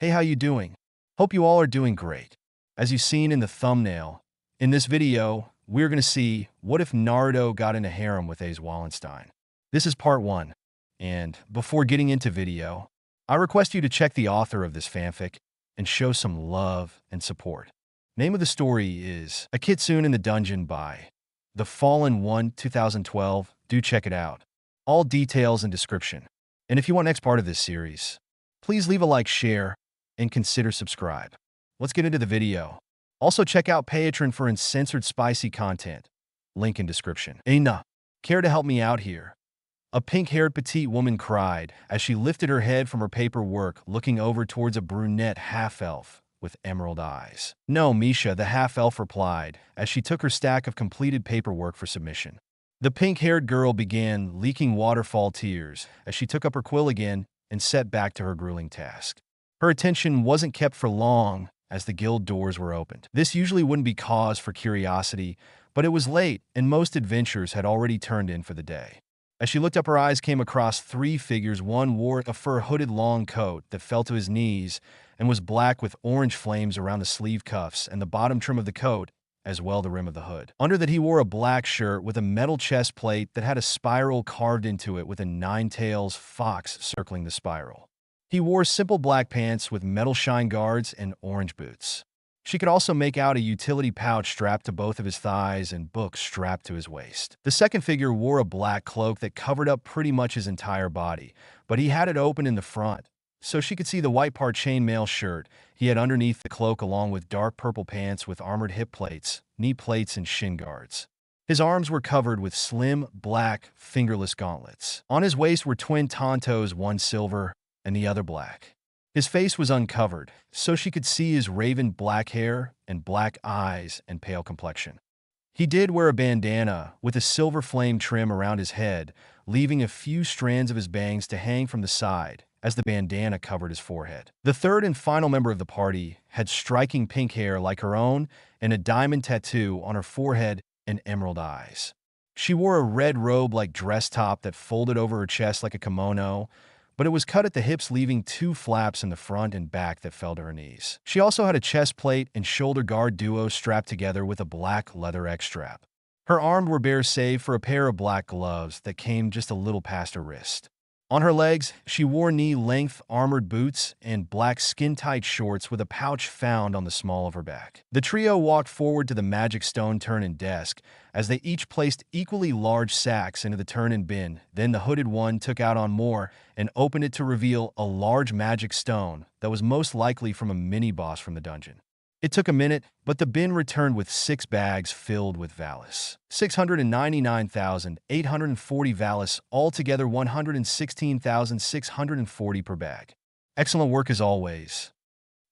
Hey, how you doing? Hope you all are doing great. As you've seen in the thumbnail, in this video, we're going to see what if Naruto got in a harem with Aiz Wallenstein. This is part 1, and before getting into video, I request you to check the author of this fanfic and show some love and support. Name of the story is A Kitsune in the Dungeon by The Fallen One 2012. Do check it out. All details in description. And if you want next part of this series, please leave a like, share, and consider subscribe. Let's get into the video. Also check out Patreon for uncensored spicy content. Link in description. Aina, care to help me out here? A pink-haired petite woman cried as she lifted her head from her paperwork, looking over towards a brunette half-elf with emerald eyes. No, Misha, the half-elf replied as she took her stack of completed paperwork for submission. The pink-haired girl began leaking waterfall tears as she took up her quill again and set back to her grueling task. Her attention wasn't kept for long as the guild doors were opened. This usually wouldn't be cause for curiosity, but it was late and most adventurers had already turned in for the day. As she looked up, her eyes came across 3 figures. One wore a fur-hooded long coat that fell to his knees and was black with orange flames around the sleeve cuffs and the bottom trim of the coat, as well the rim of the hood. Under that, he wore a black shirt with a metal chest plate that had a spiral carved into it with a 9-tails fox circling the spiral. He wore simple black pants with metal shine guards and orange boots. She could also make out a utility pouch strapped to both of his thighs and books strapped to his waist. The second figure wore a black cloak that covered up pretty much his entire body, but he had it open in the front, so she could see the white part chainmail shirt he had underneath the cloak, along with dark purple pants with armored hip plates, knee plates, and shin guards. His arms were covered with slim, black, fingerless gauntlets. On his waist were twin tontos, one silver and the other black. His face was uncovered, so she could see his raven black hair and black eyes and pale complexion. He did wear a bandana with a silver flame trim around his head, leaving a few strands of his bangs to hang from the side as the bandana covered his forehead. The third and final member of the party had striking pink hair like her own and a diamond tattoo on her forehead and emerald eyes. She wore a red robe-like dress top that folded over her chest like a kimono, but it was cut at the hips, leaving 2 flaps in the front and back that fell to her knees. She also had a chest plate and shoulder guard duo strapped together with a black leather X-strap. Her arms were bare save for a pair of black gloves that came just a little past her wrist. On her legs, she wore knee-length armored boots and black skin-tight shorts with a pouch found on the small of her back. The trio walked forward to the magic stone turn-in desk as they each placed equally large sacks into the turn-in bin. Then the hooded one took out on more and opened it to reveal a large magic stone that was most likely from a mini-boss from the dungeon. It took a minute, but the bin returned with 6 bags filled with Valis. 699,840 Valis, altogether 116,640 per bag. Excellent work as always,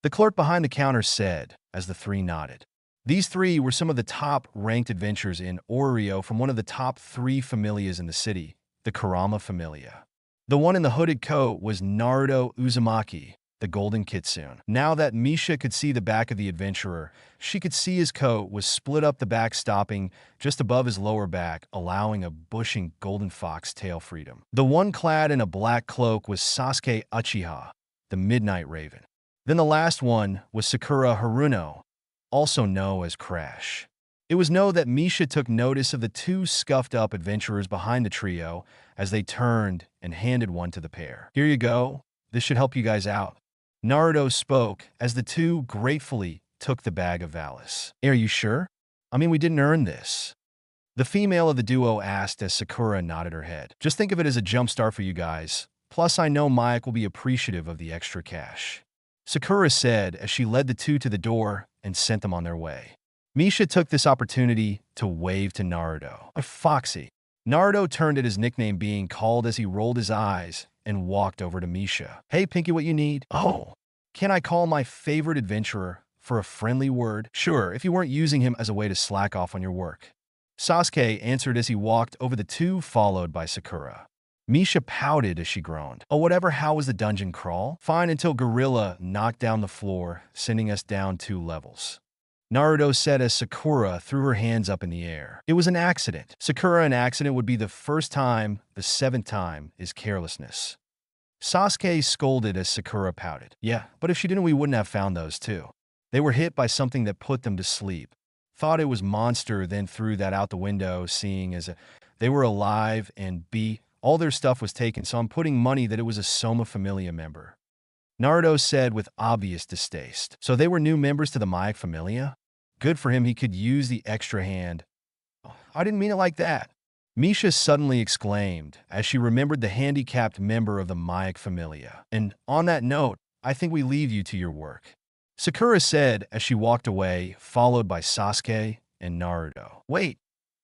the clerk behind the counter said as the 3 nodded. These 3 were some of the top-ranked adventurers in Oreo from one of the top 3 familias in the city, the Kurama Familia. The one in the hooded coat was Naruto Uzumaki, the Golden Kitsune. Now that Misha could see the back of the adventurer, she could see his coat was split up the back, stopping just above his lower back, allowing a bushing golden fox tail freedom. The one clad in a black cloak was Sasuke Uchiha, the Midnight Raven. Then the last one was Sakura Haruno, also known as Crash. It was known that Misha took notice of the 2 scuffed-up adventurers behind the trio as they turned and handed one to the pair. Here you go. This should help you guys out. Naruto spoke as the 2 gratefully took the bag of Valis. Are you sure? I mean, we didn't earn this. The female of the duo asked as Sakura nodded her head. Just think of it as a jump start for you guys. Plus, I know Mike will be appreciative of the extra cash, Sakura said as she led the 2 to the door and sent them on their way. Misha took this opportunity to wave to Naruto. Foxy. Naruto turned at his nickname being called as he rolled his eyes and walked over to Misha. Hey, Pinky, what you need? Oh, can I call my favorite adventurer for a friendly word? Sure, if you weren't using him as a way to slack off on your work, Sasuke answered as he walked over the 2, followed by Sakura. Misha pouted as she groaned. Oh, whatever, how was the dungeon crawl? Fine until Gorilla knocked down the floor, sending us down 2 levels. Naruto said as Sakura threw her hands up in the air. It was an accident. Sakura, an accident would be the first time, the 7th time is carelessness. Sasuke scolded as Sakura pouted. Yeah, but if she didn't, we wouldn't have found those too. They were hit by something that put them to sleep. Thought it was monster, then threw that out the window, seeing as they were alive, and B, all their stuff was taken, so I'm putting money that it was a Soma Familia member. Naruto said with obvious distaste. So they were new members to the Mayak Familia? Good for him, he could use the extra hand. I didn't mean it like that. Misha suddenly exclaimed as she remembered the handicapped member of the Mayak Familia. And on that note, I think we leave you to your work. Sakura said as she walked away, followed by Sasuke and Naruto. Wait,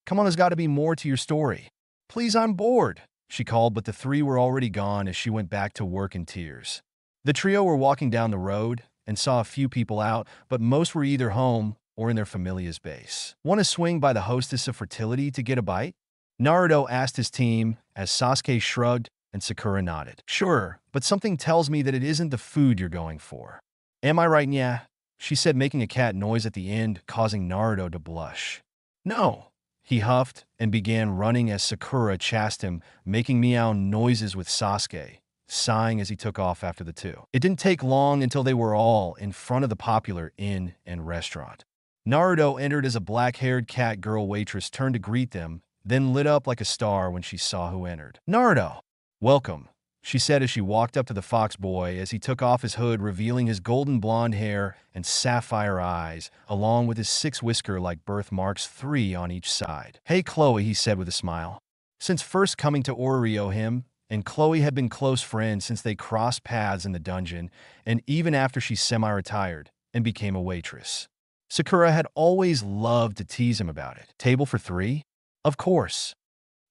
come on, there's got to be more to your story. Please, I'm bored, she called, but the three were already gone as she went back to work in tears. The trio were walking down the road and saw a few people out, but most were either home or in their familia's base. Want to swing by the hostess of fertility to get a bite? Naruto asked his team as Sasuke shrugged and Sakura nodded. Sure, but something tells me that it isn't the food you're going for. Am I right, yeah? She said, making a cat noise at the end, causing Naruto to blush. No, he huffed and began running as Sakura chased him, making meow noises with Sasuke, sighing as he took off after the two. It didn't take long until they were all in front of the popular inn and restaurant. Naruto entered as a black-haired cat girl waitress turned to greet them, then lit up like a star when she saw who entered. Naruto! Welcome, she said as she walked up to the fox boy as he took off his hood, revealing his golden blonde hair and sapphire eyes, along with his 6 whisker-like birthmarks, 3 on each side. Hey, Chloe, he said with a smile. Since first coming to Oreo, him and Chloe had been close friends since they crossed paths in the dungeon, and even after she semi-retired and became a waitress. Sakura had always loved to tease him about it. Table for 3? Of course,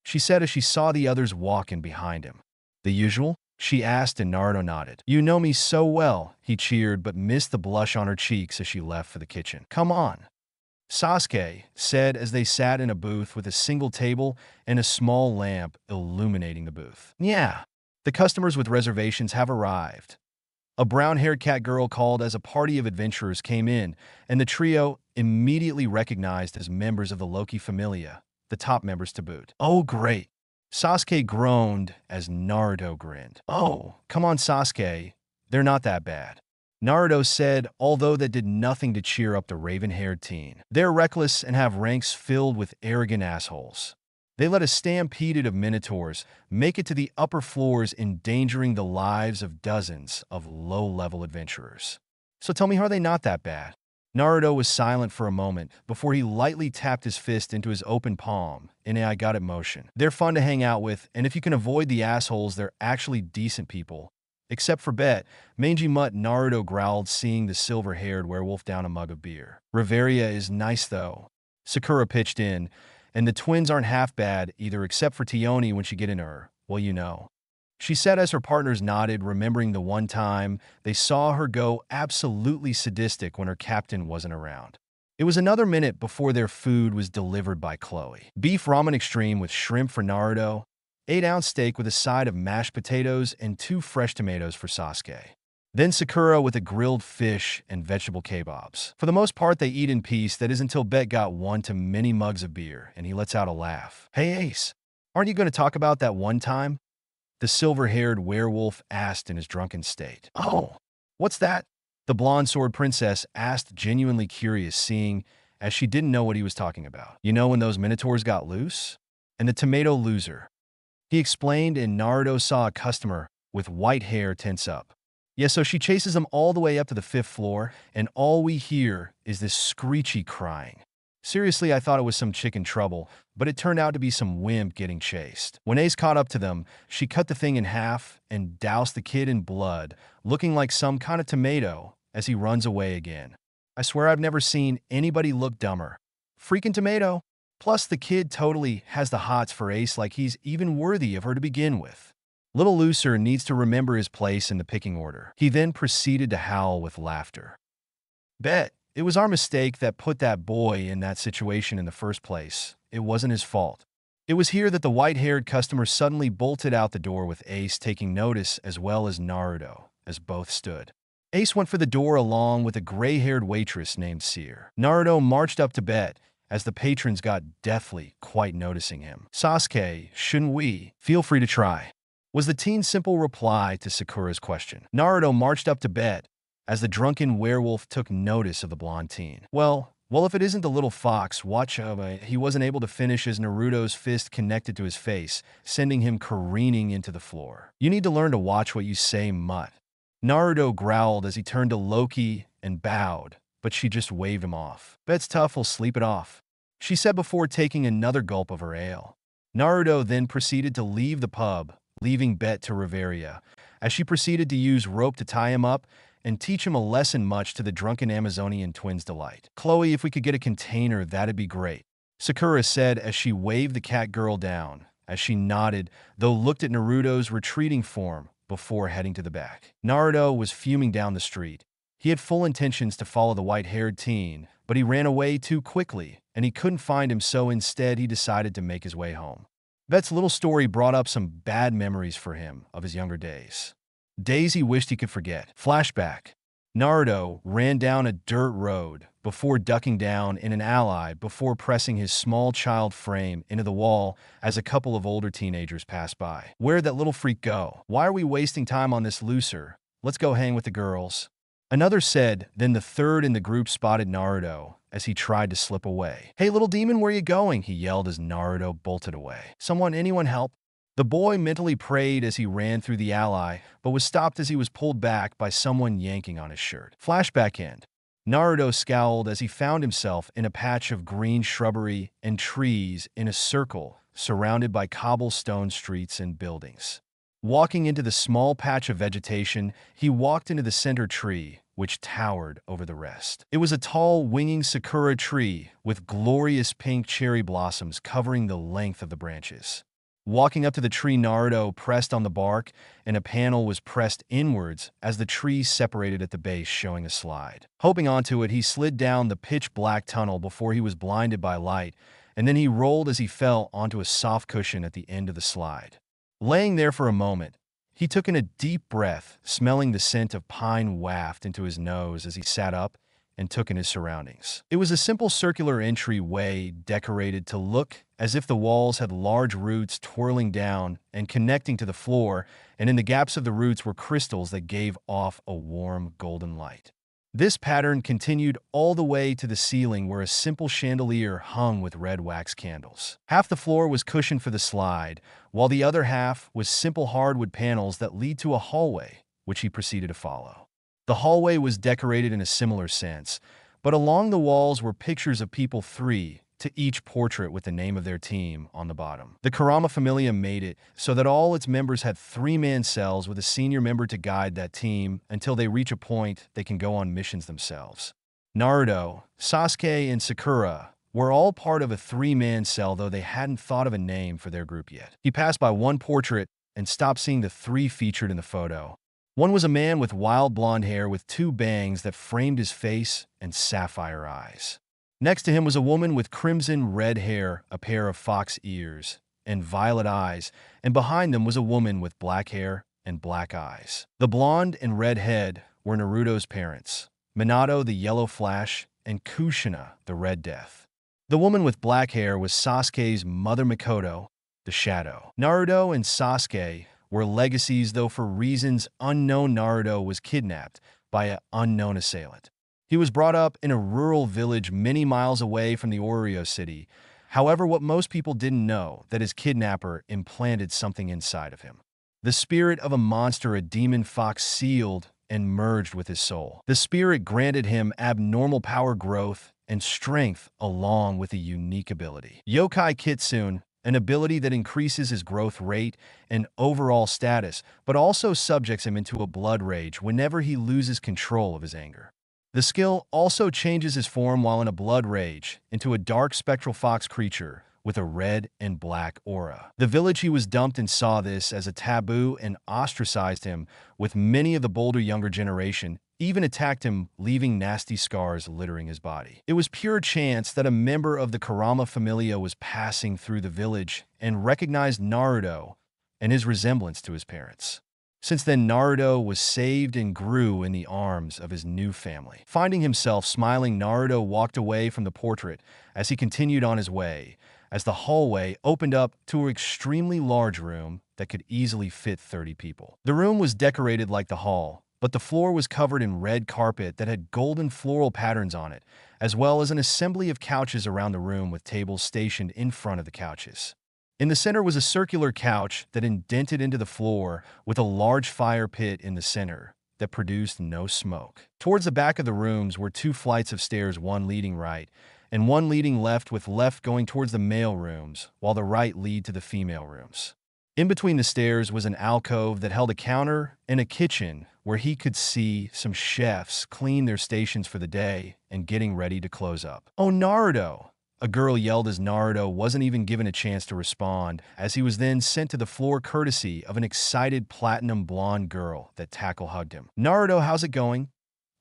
she said as she saw the others walk in behind him. The usual? She asked, and Naruto nodded. You know me so well, he cheered, but missed the blush on her cheeks as she left for the kitchen. Come on, Sasuke said as they sat in a booth with a single table and a small lamp illuminating the booth. Yeah, the customers with reservations have arrived. A brown-haired cat girl called as a party of adventurers came in, and the trio immediately recognized as members of the Loki Familia, the top members to boot. Oh, great. Sasuke groaned as Naruto grinned. Oh, come on, Sasuke. They're not that bad, Naruto said, although that did nothing to cheer up the raven-haired teen. They're reckless and have ranks filled with arrogant assholes. They let a stampede of minotaurs make it to the upper floors, endangering the lives of dozens of low-level adventurers. So tell me, how are they not that bad? Naruto was silent for a moment before he lightly tapped his fist into his open palm in a I got it motion. They're fun to hang out with, and if you can avoid the assholes, they're actually decent people. Except for Bet, Mangy Mutt, Naruto growled, seeing the silver-haired werewolf down a mug of beer. Reveria is nice, though. Sakura pitched in, and the twins aren't half bad either, except for Tione when she get in her. Well, you know, she said as her partners nodded, remembering the one time they saw her go absolutely sadistic when her captain wasn't around. It was another minute before their food was delivered by Chloe. Beef ramen extreme with shrimp for Naruto, 8-ounce steak with a side of mashed potatoes, and 2 fresh tomatoes for Sasuke. Then Sakura with a grilled fish and vegetable kebabs. For the most part, they eat in peace. That is until Bet got one too many mugs of beer, and he lets out a laugh. Hey, Ace, aren't you going to talk about that one time? The silver-haired werewolf asked in his drunken state. Oh, what's that? The blonde sword princess asked, genuinely curious, seeing as she didn't know what he was talking about. You know when those minotaurs got loose? And the tomato loser, he explained, and Naruto saw a customer with white hair tense up. Yeah, so she chases them all the way up to the 5th floor, and all we hear is this screechy crying. Seriously, I thought it was some chick in trouble, but it turned out to be some wimp getting chased. When Ace caught up to them, she cut the thing in half and doused the kid in blood, looking like some kind of tomato as he runs away again. I swear I've never seen anybody look dumber. Freaking tomato. Plus, the kid totally has the hots for Ace, like he's even worthy of her to begin with. Little Looser needs to remember his place in the picking order. He then proceeded to howl with laughter. Bet, it was our mistake that put that boy in that situation in the first place. It wasn't his fault. It was here that the white-haired customer suddenly bolted out the door, with Ace taking notice as well as Naruto, as both stood. Ace went for the door along with a gray-haired waitress named Seer. Naruto marched up to Bet as the patrons got deathly, quite noticing him. Sasuke, shouldn't we? Feel free to try. was the teen's simple reply to Sakura's question. Naruto marched up to bed as the drunken werewolf took notice of the blonde teen. Well, if it isn't the little fox, watch he wasn't able to finish as Naruto's fist connected to his face, sending him careening into the floor. You need to learn to watch what you say, mutt. Naruto growled as he turned to Loki and bowed, but she just waved him off. Bet's tough, we'll sleep it off, she said before taking another gulp of her ale. Naruto then proceeded to leave the pub, leaving Bet to Reveria, as she proceeded to use rope to tie him up and teach him a lesson much to the drunken Amazonian twins' delight. Chloe, if we could get a container, that'd be great, Sakura said as she waved the cat girl down, as she nodded, though looked at Naruto's retreating form before heading to the back. Naruto was fuming down the street. He had full intentions to follow the white-haired teen, but he ran away too quickly, and he couldn't find him, so instead he decided to make his way home. Bet's little story brought up some bad memories for him of his younger days. Days he wished he could forget. Flashback. Naruto ran down a dirt road before ducking down in an alley before pressing his small child frame into the wall as a couple of older teenagers passed by. Where'd that little freak go? Why are we wasting time on this loser? Let's go hang with the girls, another said. Then the third in the group spotted Naruto as he tried to slip away. Hey, little demon, where you going? He yelled as Naruto bolted away. Anyone help? The boy mentally prayed as he ran through the alley, but was stopped as he was pulled back by someone yanking on his shirt. Flashback end. Naruto scowled as he found himself in a patch of green shrubbery and trees in a circle, surrounded by cobblestone streets and buildings. Walking into the small patch of vegetation, he walked into the center tree, which towered over the rest. It was a tall, winging sakura tree with glorious pink cherry blossoms covering the length of the branches. Walking up to the tree, Naruto pressed on the bark, and a panel was pressed inwards as the tree separated at the base, showing a slide. Hoping onto it, he slid down the pitch-black tunnel before he was blinded by light, and then he rolled as he fell onto a soft cushion at the end of the slide. Laying there for a moment, he took in a deep breath, smelling the scent of pine waft into his nose as he sat up and took in his surroundings. It was a simple circular entryway decorated to look as if the walls had large roots twirling down and connecting to the floor, and in the gaps of the roots were crystals that gave off a warm golden light. This pattern continued all the way to the ceiling, where a simple chandelier hung with red wax candles. Half the floor was cushioned for the slide, while the other half was simple hardwood panels that lead to a hallway, which he proceeded to follow. The hallway was decorated in a similar sense, but along the walls were pictures of people, 3 to each portrait, with the name of their team on the bottom. The Kurama Familia made it so that all its members had 3-man cells with a senior member to guide that team until they reach a point they can go on missions themselves. Naruto, Sasuke, and Sakura were all part of a 3-man cell, though they hadn't thought of a name for their group yet. He passed by one portrait and stopped seeing the 3 featured in the photo. One was a man with wild blonde hair with 2 bangs that framed his face and sapphire eyes. Next to him was a woman with crimson red hair, a pair of fox ears, and violet eyes, and behind them was a woman with black hair and black eyes. The blonde and red head were Naruto's parents, Minato the Yellow Flash and Kushina the Red Death. The woman with black hair was Sasuke's mother, Mikoto the Shadow. Naruto and Sasuke were legacies, though for reasons unknown Naruto was kidnapped by an unknown assailant. He was brought up in a rural village many miles away from the Oreo city. However, what most people didn't know, that his kidnapper implanted something inside of him. The spirit of a monster, a demon fox, sealed and merged with his soul. The spirit granted him abnormal power growth and strength, along with a unique ability, Yokai Kitsune, an ability that increases his growth rate and overall status, but also subjects him into a blood rage whenever he loses control of his anger. The skill also changes his form while in a blood rage into a dark spectral fox creature with a red and black aura. The village he was dumped in saw this as a taboo and ostracized him, with many of the bolder younger generation even attacked him, leaving nasty scars littering his body. It was pure chance that a member of the Kurama Familia was passing through the village and recognized Naruto and his resemblance to his parents. Since then, Naruto was saved and grew in the arms of his new family. Finding himself smiling, Naruto walked away from the portrait as he continued on his way, as the hallway opened up to an extremely large room that could easily fit 30 people. The room was decorated like the hall, but the floor was covered in red carpet that had golden floral patterns on it, as well as an assembly of couches around the room with tables stationed in front of the couches. In the center was a circular couch that indented into the floor with a large fire pit in the center that produced no smoke. Towards the back of the rooms were 2 flights of stairs, one leading right and one leading left, with left going towards the male rooms, while the right lead to the female rooms. In between the stairs was an alcove that held a counter and a kitchen where he could see some chefs clean their stations for the day and getting ready to close up. "Oh, Naruto!" A girl yelled as Naruto wasn't even given a chance to respond, as he was then sent to the floor courtesy of an excited platinum blonde girl that tackle hugged him. "Naruto, how's it going?"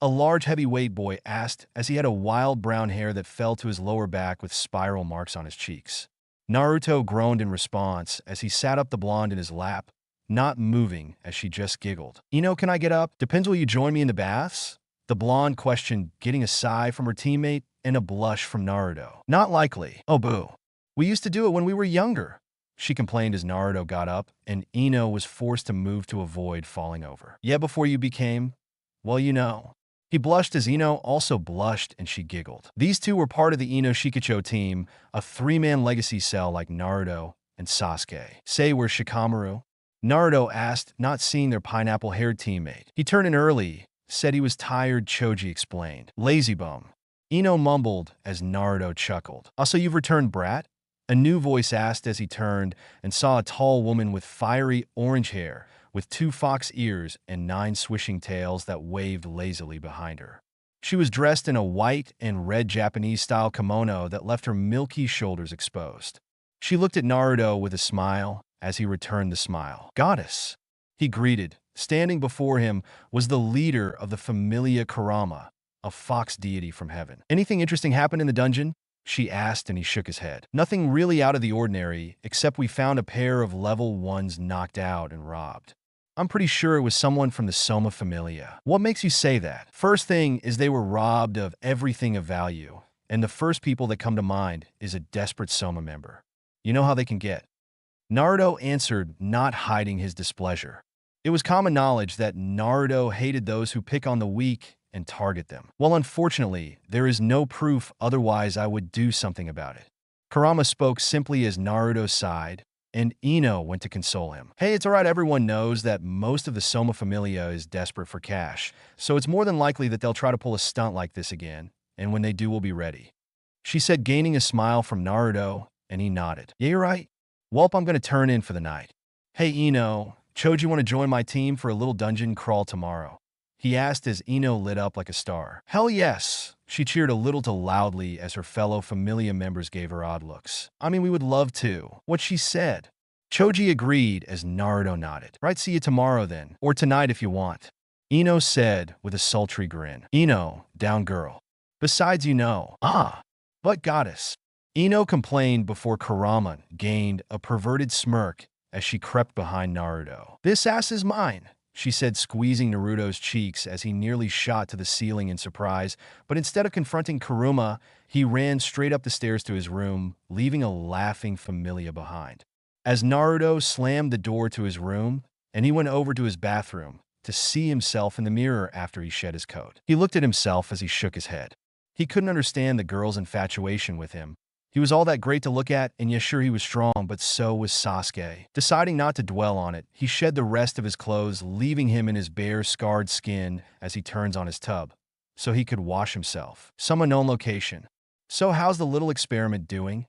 A large heavyweight boy asked, as he had a wild brown hair that fell to his lower back with spiral marks on his cheeks. Naruto groaned in response as he sat up the blonde in his lap, not moving as she just giggled. "Can I get up? Depends, will you join me in the baths?" The blonde questioned, getting a sigh from her teammate and a blush from Naruto. "Not likely. Oh, boo. We used to do it when we were younger," she complained as Naruto got up, and Ino was forced to move to avoid falling over. "Yeah, before you became, well. He blushed as Ino also blushed, and she giggled. These two were part of the Ino Shikacho team, a 3-man legacy cell like Naruto and Sasuke. "Say, where's Shikamaru?" Naruto asked, not seeing their pineapple-haired teammate. "He turned in early, said he was tired," Choji explained. "Lazy bum." Ino mumbled as Naruto chuckled. "Also, you've returned, brat?" A new voice asked as he turned and saw a tall woman with fiery orange hair, with 2 fox ears and 9 swishing tails that waved lazily behind her. She was dressed in a white and red Japanese-style kimono that left her milky shoulders exposed. She looked at Naruto with a smile as he returned the smile. "Goddess," he greeted. Standing before him was the leader of the Familia Kurama, a fox deity from heaven. "Anything interesting happened in the dungeon?" she asked, and he shook his head. "Nothing really out of the ordinary, except we found a pair of level 1s knocked out and robbed. I'm pretty sure it was someone from the Soma Familia." "What makes you say that?" "First thing is they were robbed of everything of value, and the first people that come to mind is a desperate Soma member. You know how they can get." Naruto answered, not hiding his displeasure. It was common knowledge that Naruto hated those who pick on the weak and target them. "Well, unfortunately, there is no proof, otherwise I would do something about it." Kurama spoke simply as Naruto sighed, and Ino went to console him. "Hey, it's alright, everyone knows that most of the Soma Familia is desperate for cash, so it's more than likely that they'll try to pull a stunt like this again, and when they do, we'll be ready," she said, gaining a smile from Naruto, and he nodded. "Yeah, you're right. Welp, I'm gonna turn in for the night." "Hey, Ino, Choji want to join my team for a little dungeon crawl tomorrow?" he asked as Ino lit up like a star. "Hell yes!" She cheered a little too loudly as her fellow Familia members gave her odd looks. "I mean, we would love to." What she said. Choji agreed as Naruto nodded. "Right, see you tomorrow then. Or tonight if you want," Ino said with a sultry grin. "Ino, down girl. Besides, but goddess." Ino complained before Kurama gained a perverted smirk as she crept behind Naruto. "This ass is mine," she said, squeezing Naruto's cheeks as he nearly shot to the ceiling in surprise, but instead of confronting Kurama, he ran straight up the stairs to his room, leaving a laughing Familia behind. As Naruto slammed the door to his room, and he went over to his bathroom to see himself in the mirror after he shed his coat. He looked at himself as he shook his head. He couldn't understand the girl's infatuation with him. He was all that great to look at, and yes, sure, he was strong, but so was Sasuke. Deciding not to dwell on it, he shed the rest of his clothes, leaving him in his bare, scarred skin as he turns on his tub, so he could wash himself. Some unknown location. "So how's the little experiment doing?"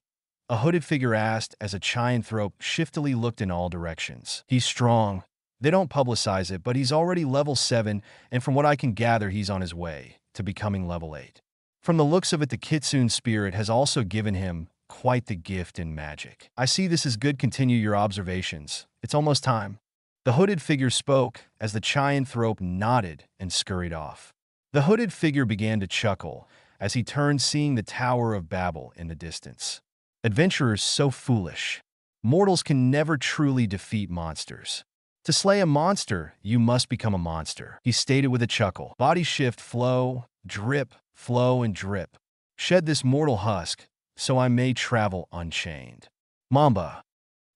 a hooded figure asked as a Chianthrope shiftily looked in all directions. "He's strong. They don't publicize it, but he's already level 7, and from what I can gather, he's on his way to becoming level 8. From the looks of it, the Kitsune spirit has also given him quite the gift in magic. I see this is good. Continue your observations. It's almost time." The hooded figure spoke as the Chianthrope nodded and scurried off. The hooded figure began to chuckle as he turned, seeing the Tower of Babel in the distance. "Adventurers so foolish. Mortals can never truly defeat monsters. To slay a monster, you must become a monster," he stated with a chuckle. "Body shift, flow, drip, flow and drip. Shed this mortal husk, so I may travel unchained." Mamba.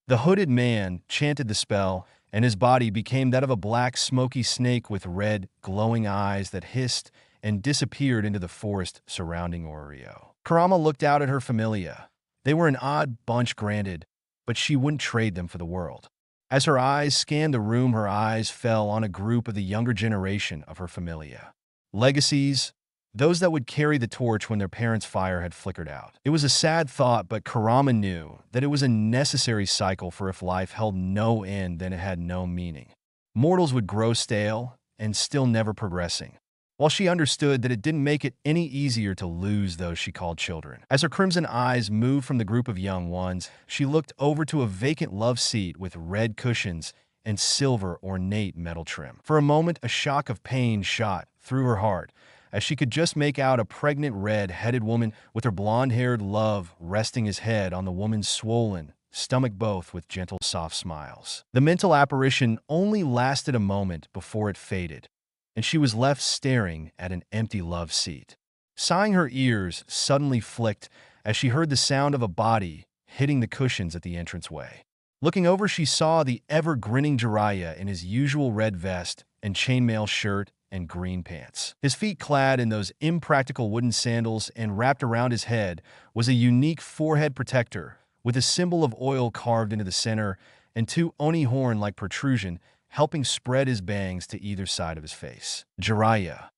The hooded man chanted the spell, and his body became that of a black, smoky snake with red, glowing eyes that hissed and disappeared into the forest surrounding Oreo. Kurama looked out at her familia. They were an odd bunch, granted, but she wouldn't trade them for the world. As her eyes scanned the room, her eyes fell on a group of the younger generation of her familia. Legacies, those that would carry the torch when their parents' fire had flickered out. It was a sad thought, but Kurama knew that it was a necessary cycle, for if life held no end, then it had no meaning. Mortals would grow stale and still never progressing, while she understood that it didn't make it any easier to lose those she called children. As her crimson eyes moved from the group of young ones, she looked over to a vacant love seat with red cushions and silver ornate metal trim. For a moment, a shock of pain shot through her heart, as she could just make out a pregnant red-headed woman with her blonde-haired love resting his head on the woman's swollen stomach, both with gentle, soft smiles. The mental apparition only lasted a moment before it faded, and she was left staring at an empty love seat. Sighing, her ears suddenly flicked as she heard the sound of a body hitting the cushions at the entranceway. Looking over, she saw the ever-grinning Jiraiya in his usual red vest and chainmail shirt and green pants. His feet clad in those impractical wooden sandals, and wrapped around his head was a unique forehead protector with a symbol of oil carved into the center and two oni horn-like protrusion helping spread his bangs to either side of his face. Jiraiya,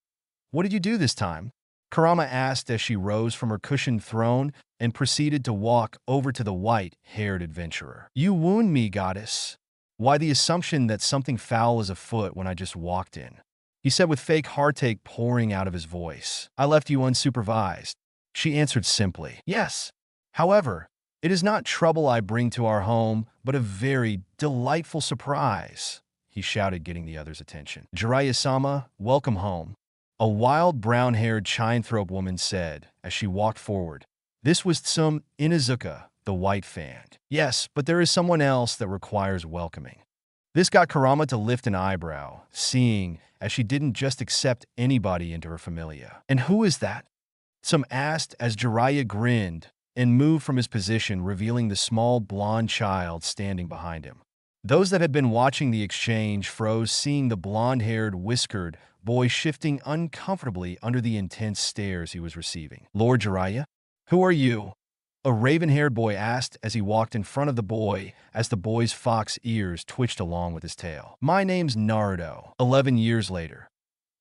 what did you do this time? Kurama asked as she rose from her cushioned throne and proceeded to walk over to the white-haired adventurer. You wound me, goddess. Why the assumption that something foul is afoot when I just walked in? He said with fake heartache pouring out of his voice. I left you unsupervised. She answered simply, yes. However, it is not trouble I bring to our home, but a very delightful surprise, he shouted, getting the other's attention. Jiraiya-sama, welcome home, a wild brown-haired chine-throat woman said as she walked forward. This was Tsum Inuzuka, the white fanned. Yes, but there is someone else that requires welcoming. This got Kurama to lift an eyebrow, seeing as she didn't just accept anybody into her familia. And who is that? Tsum asked as Jiraiya grinned and moved from his position, revealing the small blonde child standing behind him. Those that had been watching the exchange froze, seeing the blonde-haired, whiskered boy shifting uncomfortably under the intense stares he was receiving. Lord Jiraiya? Who are you? A raven-haired boy asked as he walked in front of the boy, as the boy's fox ears twitched along with his tail. My name's Naruto. 11 years later.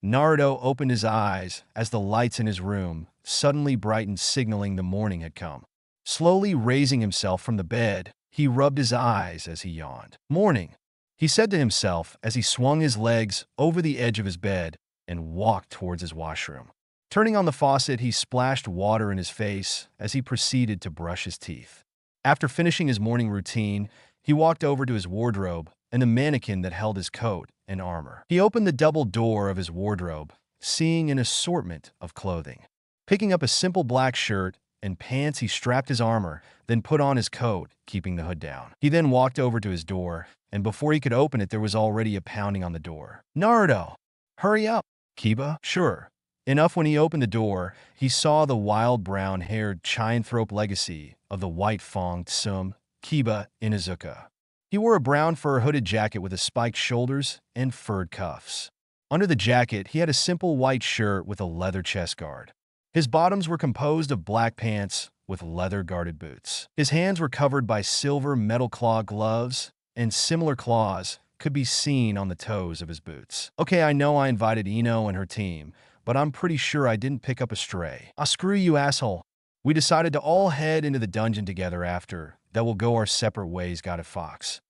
Naruto opened his eyes as the lights in his room suddenly brightened, signaling the morning had come. Slowly raising himself from the bed, he rubbed his eyes as he yawned. Morning, he said to himself as he swung his legs over the edge of his bed and walked towards his washroom. Turning on the faucet, he splashed water in his face as he proceeded to brush his teeth. After finishing his morning routine, he walked over to his wardrobe and the mannequin that held his coat and armor. He opened the double door of his wardrobe, seeing an assortment of clothing. Picking up a simple black shirt and pants, he strapped his armor, then put on his coat, keeping the hood down. He then walked over to his door, and before he could open it, there was already a pounding on the door. Naruto! Hurry up! Kiba? Sure. Enough. When he opened the door, he saw the wild brown-haired chine-throat legacy of the white-fonged Tsum, Kiba Inuzuka. He wore a brown fur hooded jacket with a spiked shoulders and furred cuffs. Under the jacket, he had a simple white shirt with a leather chest guard. His bottoms were composed of black pants with leather-guarded boots. His hands were covered by silver metal claw gloves, and similar claws could be seen on the toes of his boots. Okay, I know I invited Ino and her team, but I'm pretty sure I didn't pick up a stray. Ah, screw you, asshole. We decided to all head into the dungeon together after that. We'll go our separate ways, got it, Fox.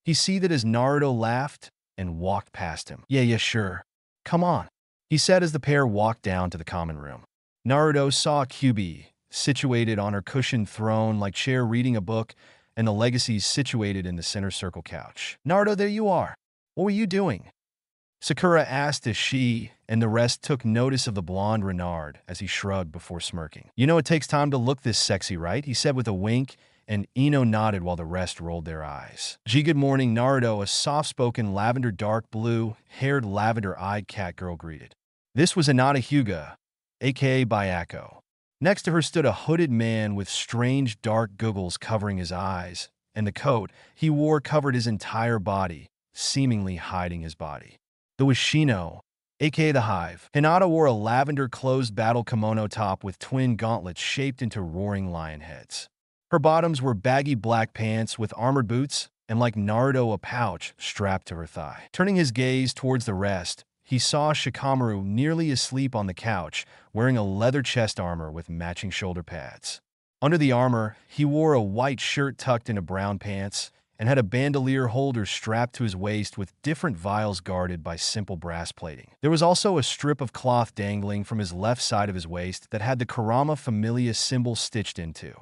He seethed as Naruto laughed and walked past him. Yeah, sure. Come on, he said as the pair walked down to the common room. Naruto saw Kyubi situated on her cushioned throne-like chair reading a book, and the legacies situated in the center circle couch. Naruto, there you are. What were you doing? Sakura asked as she and the rest took notice of the blonde Renard as he shrugged before smirking. You know it takes time to look this sexy, right? He said with a wink, and Ino nodded while the rest rolled their eyes. Gee, good morning, Naruto, a soft-spoken lavender dark blue-haired lavender-eyed cat girl greeted. This was Hinata Hyuga, aka Bayako. Next to her stood a hooded man with strange dark goggles covering his eyes and the coat he wore covered his entire body, seemingly hiding his body. There was Shino, aka the Hive. Hinata wore a lavender closed battle kimono top with twin gauntlets shaped into roaring lion heads. Her bottoms were baggy black pants with armored boots, and like Naruto, a pouch strapped to her thigh. Turning his gaze towards the rest, he saw Shikamaru nearly asleep on the couch, wearing a leather chest armor with matching shoulder pads. Under the armor, he wore a white shirt tucked into brown pants and had a bandolier holder strapped to his waist with different vials guarded by simple brass plating. There was also a strip of cloth dangling from his left side of his waist that had the Kurama Familia symbol stitched into.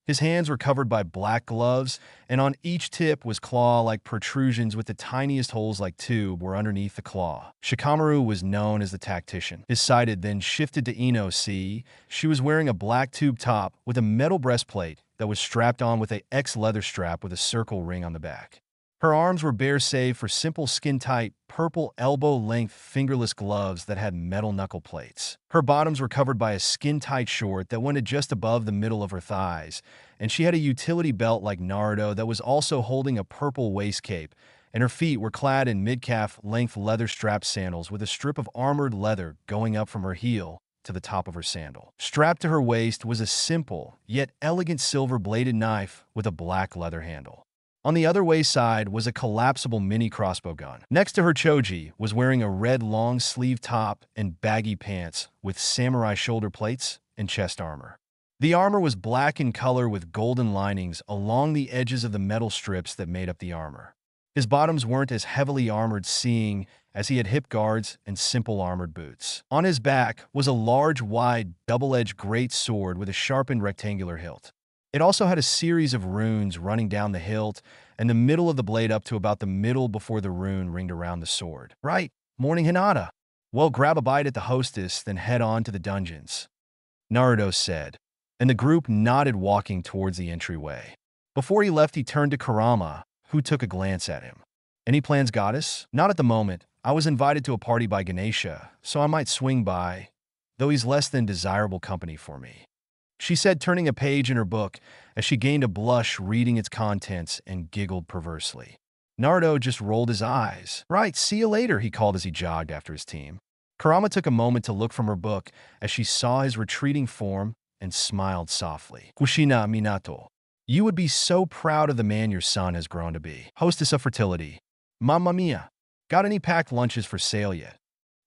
His hands were covered by black gloves, and on each tip was claw-like protrusions with the tiniest holes like tube were underneath the claw. Shikamaru was known as the tactician. His sighted then shifted to Ino C. She was wearing a black tube top with a metal breastplate that was strapped on with a X leather strap with a circle ring on the back. Her arms were bare save for simple skin-tight, purple elbow-length fingerless gloves that had metal knuckle plates. Her bottoms were covered by a skin-tight short that went just above the middle of her thighs, and she had a utility belt like Naruto that was also holding a purple waist cape, and her feet were clad in mid-calf length leather-strapped sandals with a strip of armored leather going up from her heel to the top of her sandal. Strapped to her waist was a simple, yet elegant silver-bladed knife with a black leather handle. On the other waist side was a collapsible mini crossbow gun. Next to her, Choji was wearing a red long-sleeve top and baggy pants with samurai shoulder plates and chest armor. The armor was black in color with golden linings along the edges of the metal strips that made up the armor. His bottoms weren't as heavily armored, seeing as he had hip guards and simple armored boots. On his back was a large, wide, double-edged great sword with a sharpened rectangular hilt. It also had a series of runes running down the hilt and the middle of the blade up to about the middle before the rune ringed around the sword. Right, morning Hinata. Well, grab a bite at the hostess, then head on to the dungeons, Naruto said, and the group nodded, walking towards the entryway. Before he left, he turned to Kurama, who took a glance at him. Any plans, goddess? Not at the moment. I was invited to a party by Ganesha, so I might swing by, though he's less than desirable company for me, she said, turning a page in her book as she gained a blush reading its contents and giggled perversely. Naruto just rolled his eyes. Right, see you later, he called as he jogged after his team. Kurama took a moment to look from her book as she saw his retreating form and smiled softly. Kushina Minato. You would be so proud of the man your son has grown to be. Hostess of fertility. Mamma mia. Got any packed lunches for sale yet?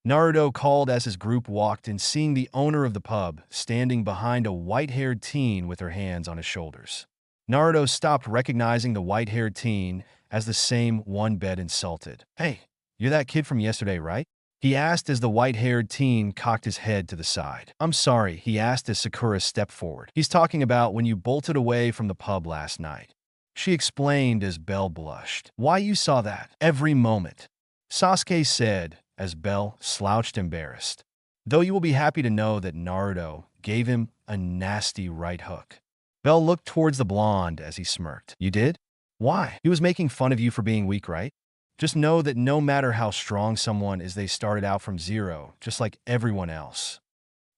Naruto called as his group walked in, seeing the owner of the pub standing behind a white-haired teen with her hands on his shoulders. Naruto stopped, recognizing the white-haired teen as the same one Bed insulted. Hey, you're that kid from yesterday, right? He asked as the white-haired teen cocked his head to the side. I'm sorry, he asked as Sakura stepped forward. He's talking about when you bolted away from the pub last night, she explained as Belle blushed. Why, you saw that every moment, Sasuke said as Belle slouched, embarrassed. Though you will be happy to know that Naruto gave him a nasty right hook. Belle looked towards the blonde as he smirked. You did? Why? He was making fun of you for being weak, right? Just know that no matter how strong someone is, they started out from zero, just like everyone else,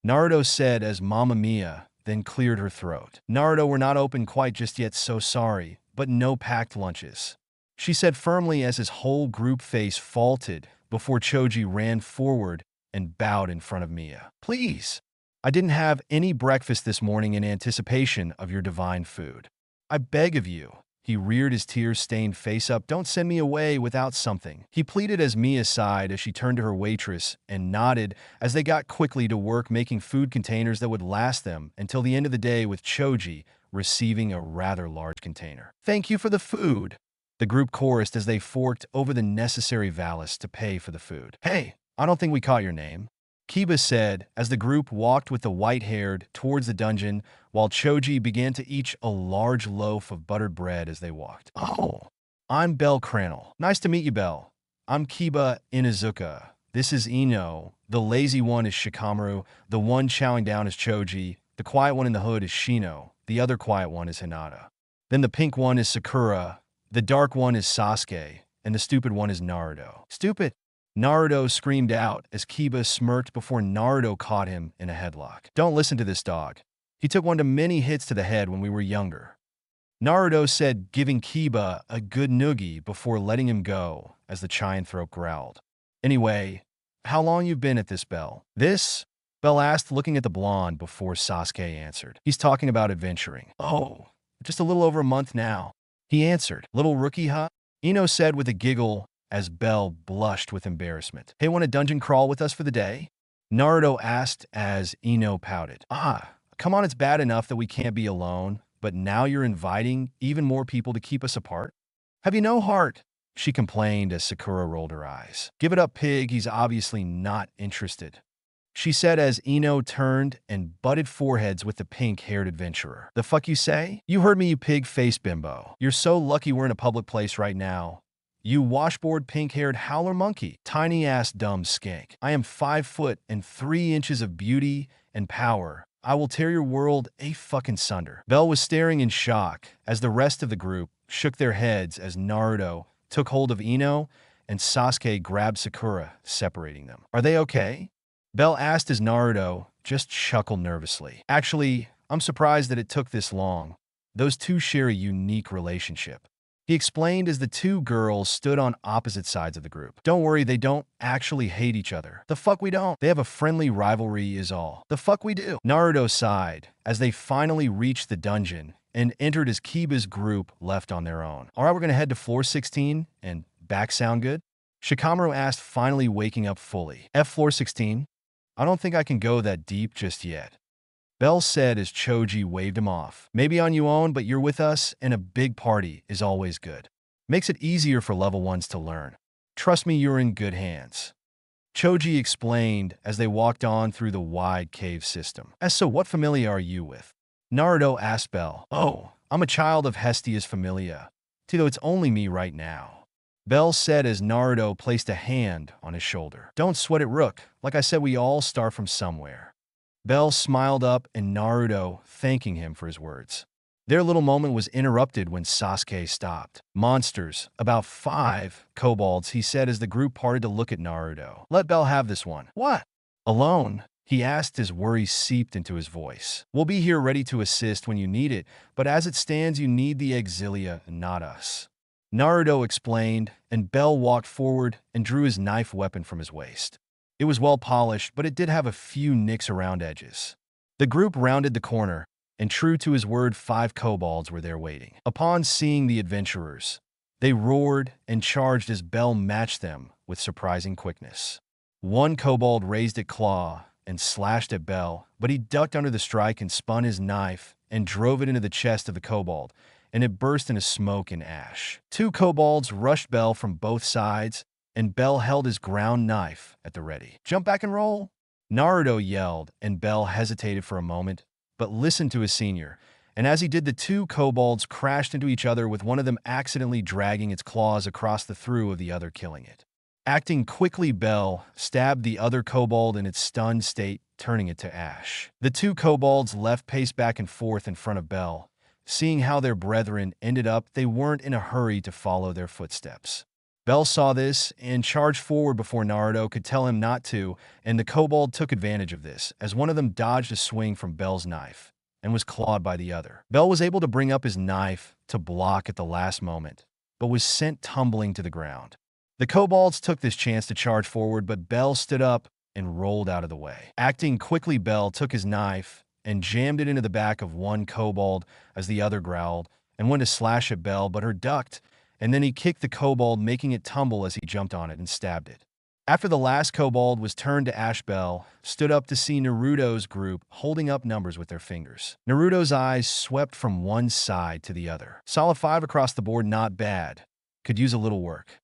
Naruto said as Mamma Mia then cleared her throat. Naruto, we're not open quite just yet, so sorry, but no packed lunches, she said firmly as his whole group face faltered before Choji ran forward and bowed in front of Mia. Please, I didn't have any breakfast this morning in anticipation of your divine food. I beg of you. He reared his tear-stained face up. Don't send me away without something, he pleaded as Mia sighed as she turned to her waitress and nodded as they got quickly to work making food containers that would last them until the end of the day, with Choji receiving a rather large container. Thank you for the food, the group chorused as they forked over the necessary valise to pay for the food. Hey, I don't think we caught your name, Kiba said as the group walked with the white-haired towards the dungeon while Choji began to eat a large loaf of buttered bread as they walked. Oh, I'm Belle Crannel. Nice to meet you, Belle. I'm Kiba Inuzuka. This is Ino. The lazy one is Shikamaru. The one chowing down is Choji. The quiet one in the hood is Shino. The other quiet one is Hinata. Then the pink one is Sakura. The dark one is Sasuke. And the stupid one is Naruto. Stupid? Naruto screamed out as Kiba smirked before Naruto caught him in a headlock. Don't listen to this dog. He took one too many hits to the head when we were younger, Naruto said, giving Kiba a good noogie before letting him go as the Gianthrope growled. Anyway, how long you been at this, Bell? This? Bell asked, looking at the blonde before Sasuke answered. He's talking about adventuring. Oh, just a little over a month now. He answered. Little rookie, huh? Ino said with a giggle as Bell blushed with embarrassment. Hey, want a dungeon crawl with us for the day? Naruto asked as Ino pouted. Come on, it's bad enough that we can't be alone, but now you're inviting even more people to keep us apart? Have you no heart? She complained as Sakura rolled her eyes. Give it up, pig, he's obviously not interested. She said as Ino turned and butted foreheads with the pink-haired adventurer. The fuck you say? You heard me, you pig-faced bimbo. You're so lucky we're in a public place right now. You washboard pink-haired howler monkey. Tiny-ass dumb skank. I am 5 foot and 3 inches of beauty and power. I will tear your world a fucking sunder. Bell was staring in shock as the rest of the group shook their heads as Naruto took hold of Ino and Sasuke grabbed Sakura, separating them. Are they okay? Bell asked as Naruto just chuckled nervously. Actually, I'm surprised that it took this long. Those two share a unique relationship. He explained as the two girls stood on opposite sides of the group. Don't worry, they don't actually hate each other. The fuck we don't. They have a friendly rivalry is all. The fuck we do. Naruto sighed as they finally reached the dungeon and entered as Kiba's group left on their own. All right, we're going to head to floor 16 and back sound good? Shikamaru asked, finally waking up fully. Floor 16? I don't think I can go that deep just yet. Bell said as Choji waved him off. Maybe on your own, but you're with us, and a big party is always good. Makes it easier for level 1s to learn. Trust me, you're in good hands. Choji explained as they walked on through the wide cave system. So what familia are you with? Naruto asked Bell. Oh, I'm a child of Hestia's familia. Though it's only me right now. Bell said as Naruto placed a hand on his shoulder. Don't sweat it, Rook. Like I said, we all start from somewhere. Bell smiled up and Naruto thanking him for his words. Their little moment was interrupted when Sasuke stopped. Monsters, about 5 kobolds, he said as the group parted to look at Naruto. Let Bell have this one. What? Alone? He asked as worry seeped into his voice. We'll be here ready to assist when you need it, but as it stands, you need the Exilia, not us. Naruto explained, and Bell walked forward and drew his knife weapon from his waist. It was well polished, but it did have a few nicks around edges. The group rounded the corner, and true to his word, 5 kobolds were there waiting. Upon seeing the adventurers, they roared and charged as Bell matched them with surprising quickness. One kobold raised a claw and slashed at Bell, but he ducked under the strike and spun his knife and drove it into the chest of the kobold, and it burst into smoke and ash. 2 kobolds rushed Bell from both sides, and Bell held his ground knife at the ready. Jump back and roll! Naruto yelled, and Bell hesitated for a moment, but listened to his senior, and as he did, the 2 kobolds crashed into each other, with one of them accidentally dragging its claws across the throat of the other, killing it. Acting quickly, Bell stabbed the other kobold in its stunned state, turning it to ash. The 2 kobolds left paced back and forth in front of Bell. Seeing how their brethren ended up, they weren't in a hurry to follow their footsteps. Bell saw this and charged forward before Naruto could tell him not to, and the kobold took advantage of this, as one of them dodged a swing from Bell's knife and was clawed by the other. Bell was able to bring up his knife to block at the last moment, but was sent tumbling to the ground. The kobolds took this chance to charge forward, but Bell stood up and rolled out of the way. Acting quickly, Bell took his knife and jammed it into the back of one kobold as the other growled and went to slash at Bell, but her ducked, and then he kicked the kobold, making it tumble as he jumped on it and stabbed it. After the last kobold was turned to ash, Bell stood up to see Naruto's group holding up numbers with their fingers. Naruto's eyes swept from one side to the other. Solid 5 across the board, not bad. Could use a little work.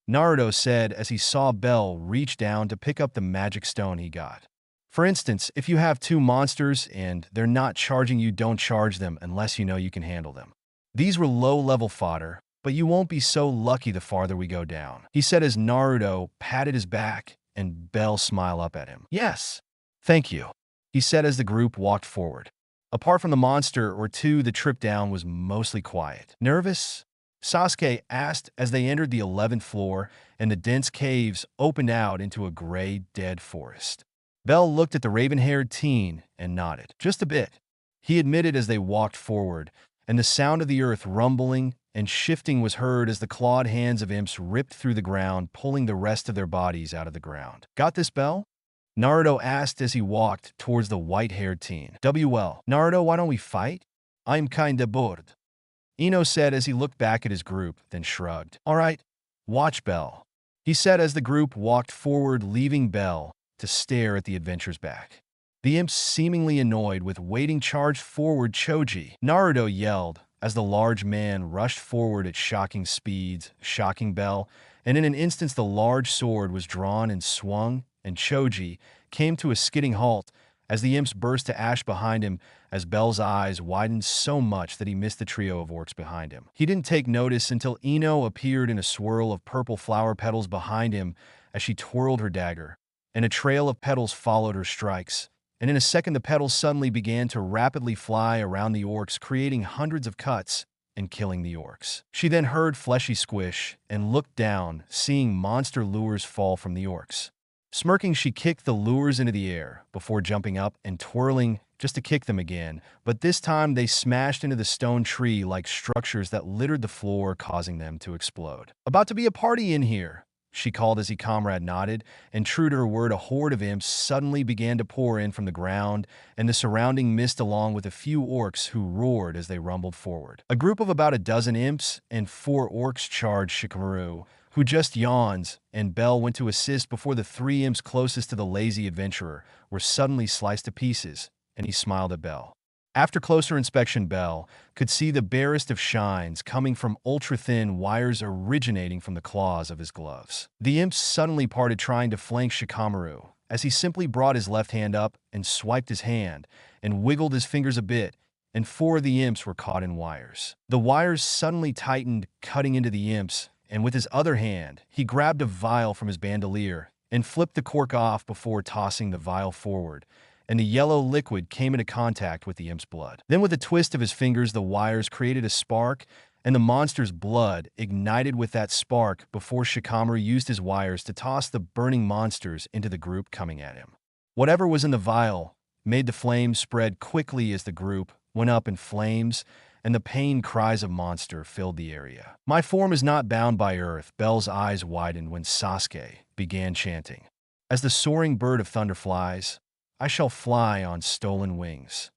Naruto said as he saw Bell reach down to pick up the magic stone he got. For instance, if you have 2 monsters and they're not charging you, don't charge them unless you know you can handle them. These were low-level fodder, but you won't be so lucky the farther we go down, he said as Naruto patted his back and Bell smiled up at him. Yes, thank you, he said as the group walked forward. Apart from the monster or 2, the trip down was mostly quiet. Nervous? Sasuke asked as they entered the 11th floor and the dense caves opened out into a gray, dead forest. Bell looked at the raven-haired teen and nodded. Just a bit, he admitted as they walked forward, and the sound of the earth rumbling and shifting was heard as the clawed hands of imps ripped through the ground, pulling the rest of their bodies out of the ground. Got this, Bell? Naruto asked as he walked towards the white-haired teen. Well, Naruto, why don't we fight? I'm kinda bored. Ino said as he looked back at his group, then shrugged. All right, watch Bell, he said as the group walked forward, leaving Bell to stare at the adventure's back. The imps, seemingly annoyed with waiting, charged forward. Choji, Naruto yelled as the large man rushed forward at shocking speeds, shocking Bell, and in an instant the large sword was drawn and swung, and Choji came to a skidding halt as the imps burst to ash behind him, as Bell's eyes widened so much that he missed the trio of orcs behind him. He didn't take notice until Ino appeared in a swirl of purple flower petals behind him as she twirled her dagger, and a trail of petals followed her strikes. And in a second the petals suddenly began to rapidly fly around the orcs, creating hundreds of cuts and killing the orcs. She then heard fleshy squish and looked down, seeing monster lures fall from the orcs. Smirking, she kicked the lures into the air before jumping up and twirling just to kick them again, but this time they smashed into the stone tree-like structures that littered the floor, causing them to explode. About to be a party in here, she called as her comrade nodded, and true to her word, a horde of imps suddenly began to pour in from the ground and the surrounding mist, along with a few orcs who roared as they rumbled forward. A group of about a dozen imps and 4 orcs charged Shikamaru, who just yawns, and Bell went to assist before the 3 imps closest to the lazy adventurer were suddenly sliced to pieces, and he smiled at Bell. After closer inspection, Bell could see the barest of shines coming from ultra-thin wires originating from the claws of his gloves. The imps suddenly parted, trying to flank Shikamaru, as he simply brought his left hand up and swiped his hand and wiggled his fingers a bit, and 4 of the imps were caught in wires. The wires suddenly tightened, cutting into the imps, and with his other hand, he grabbed a vial from his bandolier and flipped the cork off before tossing the vial forward, and the yellow liquid came into contact with the imp's blood. Then with a twist of his fingers, the wires created a spark, and the monster's blood ignited with that spark before Shikamaru used his wires to toss the burning monsters into the group coming at him. Whatever was in the vial made the flames spread quickly as the group went up in flames, and the pain cries of monster filled the area. My form is not bound by earth. Bell's eyes widened when Sasuke began chanting. As the soaring bird of thunder flies, I shall fly on stolen wings.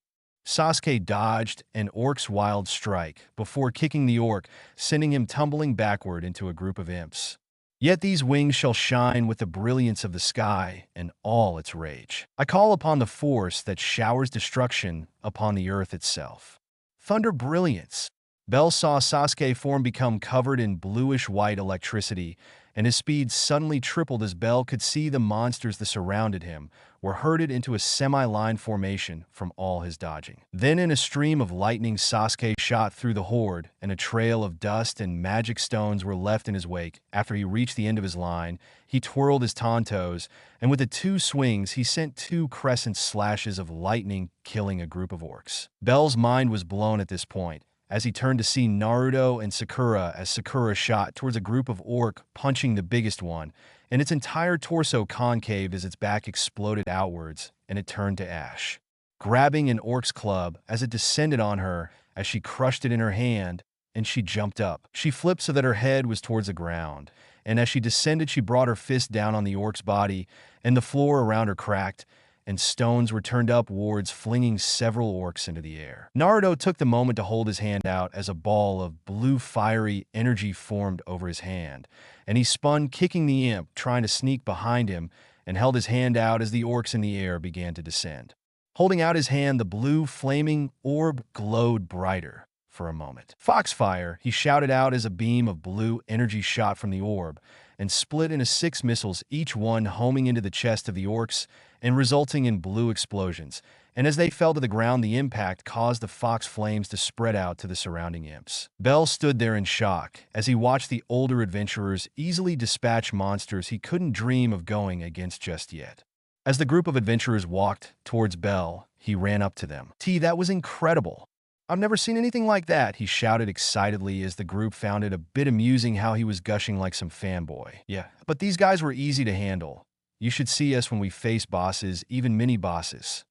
Sasuke dodged an orc's wild strike before kicking the orc, sending him tumbling backward into a group of imps. Yet these wings shall shine with the brilliance of the sky and all its rage. I call upon the force that showers destruction upon the earth itself. Thunder brilliance. Bell saw Sasuke's form become covered in bluish-white electricity, and his speed suddenly tripled as Bell could see the monsters that surrounded him were herded into a semi-line formation from all his dodging. Then in a stream of lightning, Sasuke shot through the horde, and a trail of dust and magic stones were left in his wake. After he reached the end of his line, he twirled his tontos, and with the 2 swings, he sent 2 crescent slashes of lightning, killing a group of orcs. Bell's mind was blown at this point, as he turned to see Naruto and Sakura as Sakura shot towards a group of orc, punching the biggest one, and its entire torso concaved as its back exploded outwards, and it turned to ash. Grabbing an orc's club as it descended on her, as she crushed it in her hand, and she jumped up. She flipped so that her head was towards the ground, and as she descended, she brought her fist down on the orc's body, and the floor around her cracked, and stones were turned upwards, flinging several orcs into the air. Naruto took the moment to hold his hand out as a ball of blue fiery energy formed over his hand, and he spun, kicking the imp, trying to sneak behind him, and held his hand out as the orcs in the air began to descend. Holding out his hand, the blue flaming orb glowed brighter for a moment. Foxfire, he shouted out as a beam of blue energy shot from the orb and split into 6 missiles, each one homing into the chest of the orcs and resulting in blue explosions. And as they fell to the ground, the impact caused the fox flames to spread out to the surrounding imps. Bell stood there in shock as he watched the older adventurers easily dispatch monsters he couldn't dream of going against just yet. As the group of adventurers walked towards Bell, he ran up to them. That was incredible. I've never seen anything like that, he shouted excitedly as the group found it a bit amusing how he was gushing like some fanboy. Yeah, but these guys were easy to handle. You should see us when we face bosses, even mini-bosses.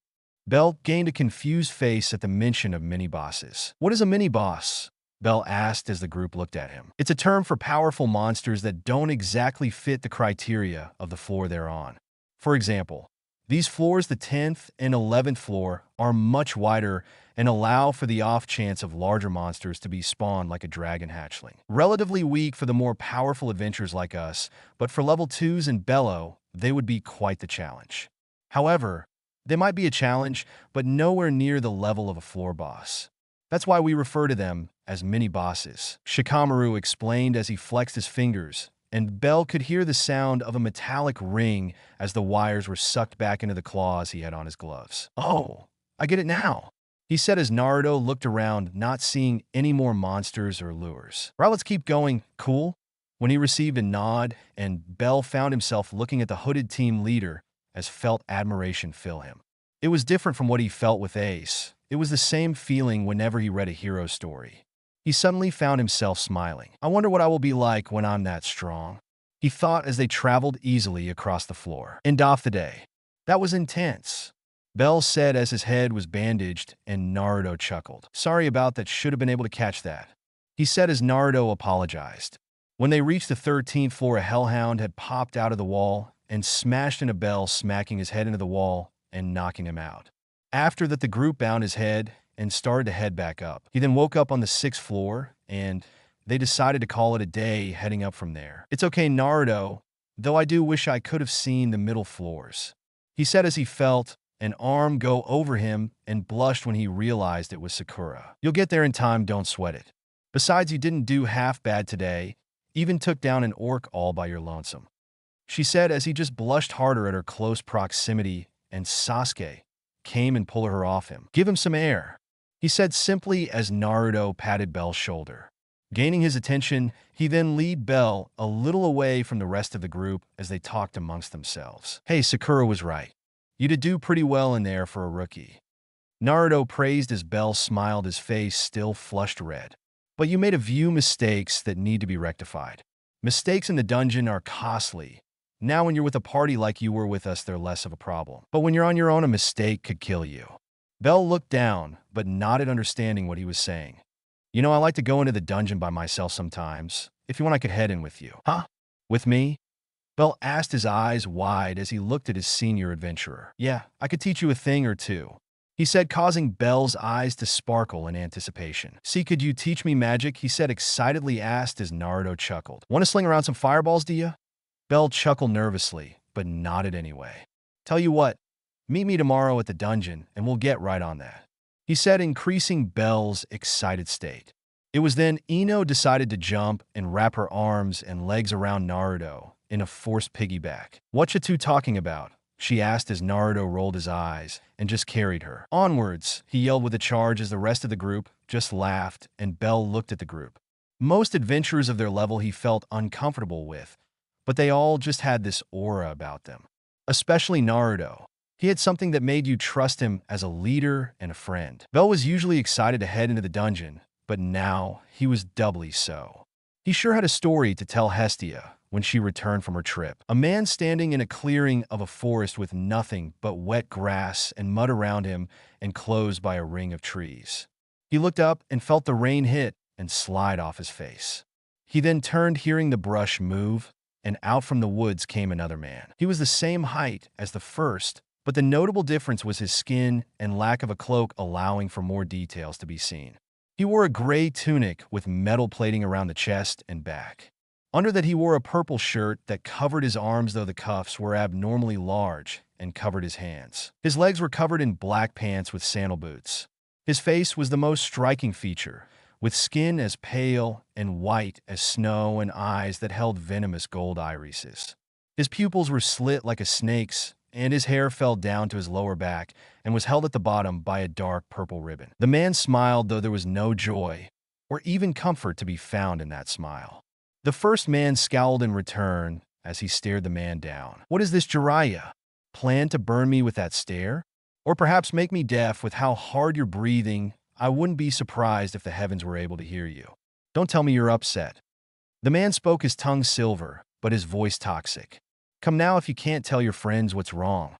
Bell gained a confused face at the mention of mini-bosses. What is a mini-boss? Bell asked as the group looked at him. It's a term for powerful monsters that don't exactly fit the criteria of the floor they're on. For example, these floors, the 10th and 11th floor, are much wider and allow for the off chance of larger monsters to be spawned like a dragon hatchling. Relatively weak for the more powerful adventurers like us, but for level 2s and below, they would be quite the challenge. However, they might be a challenge, but nowhere near the level of a floor boss. That's why we refer to them as mini-bosses. Shikamaru explained as he flexed his fingers, and Bell could hear the sound of a metallic ring as the wires were sucked back into the claws he had on his gloves. Oh, I get it now, he said as Naruto looked around, not seeing any more monsters or lures. Right, let's keep going, cool? When he received a nod, and Bell found himself looking at the hooded team leader as felt admiration fill him. It was different from what he felt with Ace. It was the same feeling whenever he read a hero story. He suddenly found himself smiling. I wonder what I will be like when I'm that strong, he thought as they traveled easily across the floor. End off the day. That was intense, Bell said as his head was bandaged, and Naruto chuckled. Sorry about that, should have been able to catch that, he said as Naruto apologized. When they reached the 13th floor, a hellhound had popped out of the wall and smashed into Bell, smacking his head into the wall and knocking him out. After that, the group bound his head and started to head back up. He then woke up on the 6th floor, and they decided to call it a day heading up from there. It's okay, Naruto, though I do wish I could have seen the middle floors, he said as he felt an arm go over him and blushed when he realized it was Sakura. You'll get there in time, don't sweat it. Besides, you didn't do half bad today, even took down an orc all by your lonesome, she said as he just blushed harder at her close proximity, and Sasuke came and pulled her off him. Give him some air, he said simply as Naruto patted Bell's shoulder. Gaining his attention, he then led Bell a little away from the rest of the group as they talked amongst themselves. Hey, Sakura was right. You did do pretty well in there for a rookie, Naruto praised as Bell smiled, his face still flushed red. But you made a few mistakes that need to be rectified. Mistakes in the dungeon are costly. Now when you're with a party like you were with us, they're less of a problem. But when you're on your own, a mistake could kill you. Bell looked down, but nodded, understanding what he was saying. You know, I like to go into the dungeon by myself sometimes. If you want, I could head in with you. Huh? With me? Bell asked, his eyes wide as he looked at his senior adventurer. Yeah, I could teach you a thing or two, he said, causing Bell's eyes to sparkle in anticipation. See, could you teach me magic? He said, excitedly asked as Naruto chuckled. Want to sling around some fireballs, do you? Bell chuckled nervously, but nodded anyway. Tell you what, meet me tomorrow at the dungeon, and we'll get right on that, he said, increasing Bell's excited state. It was then Ino decided to jump and wrap her arms and legs around Naruto in a forced piggyback. What you two talking about? She asked as Naruto rolled his eyes and just carried her. Onwards, he yelled with a charge as the rest of the group just laughed, and Bell looked at the group. Most adventurers of their level he felt uncomfortable with, but they all just had this aura about them. Especially Naruto. He had something that made you trust him as a leader and a friend. Bell was usually excited to head into the dungeon, but now he was doubly so. He sure had a story to tell Hestia when she returned from her trip. A man standing in a clearing of a forest with nothing but wet grass and mud around him, enclosed by a ring of trees. He looked up and felt the rain hit and slide off his face. He then turned, hearing the brush move, and out from the woods came another man. He was the same height as the first, but the notable difference was his skin and lack of a cloak, allowing for more details to be seen. He wore a gray tunic with metal plating around the chest and back. Under that, he wore a purple shirt that covered his arms, though the cuffs were abnormally large and covered his hands. His legs were covered in black pants with sandal boots. His face was the most striking feature, with skin as pale and white as snow and eyes that held venomous gold irises. His pupils were slit like a snake's, and his hair fell down to his lower back and was held at the bottom by a dark purple ribbon. The man smiled, though there was no joy or even comfort to be found in that smile. The first man scowled in return as he stared the man down. What is this, Jiraiya? Plan to burn me with that stare? Or perhaps make me deaf with how hard you're breathing? I wouldn't be surprised if the heavens were able to hear you. Don't tell me you're upset. The man spoke, his tongue silver, but his voice toxic. Come now, if you can't tell your friends what's wrong.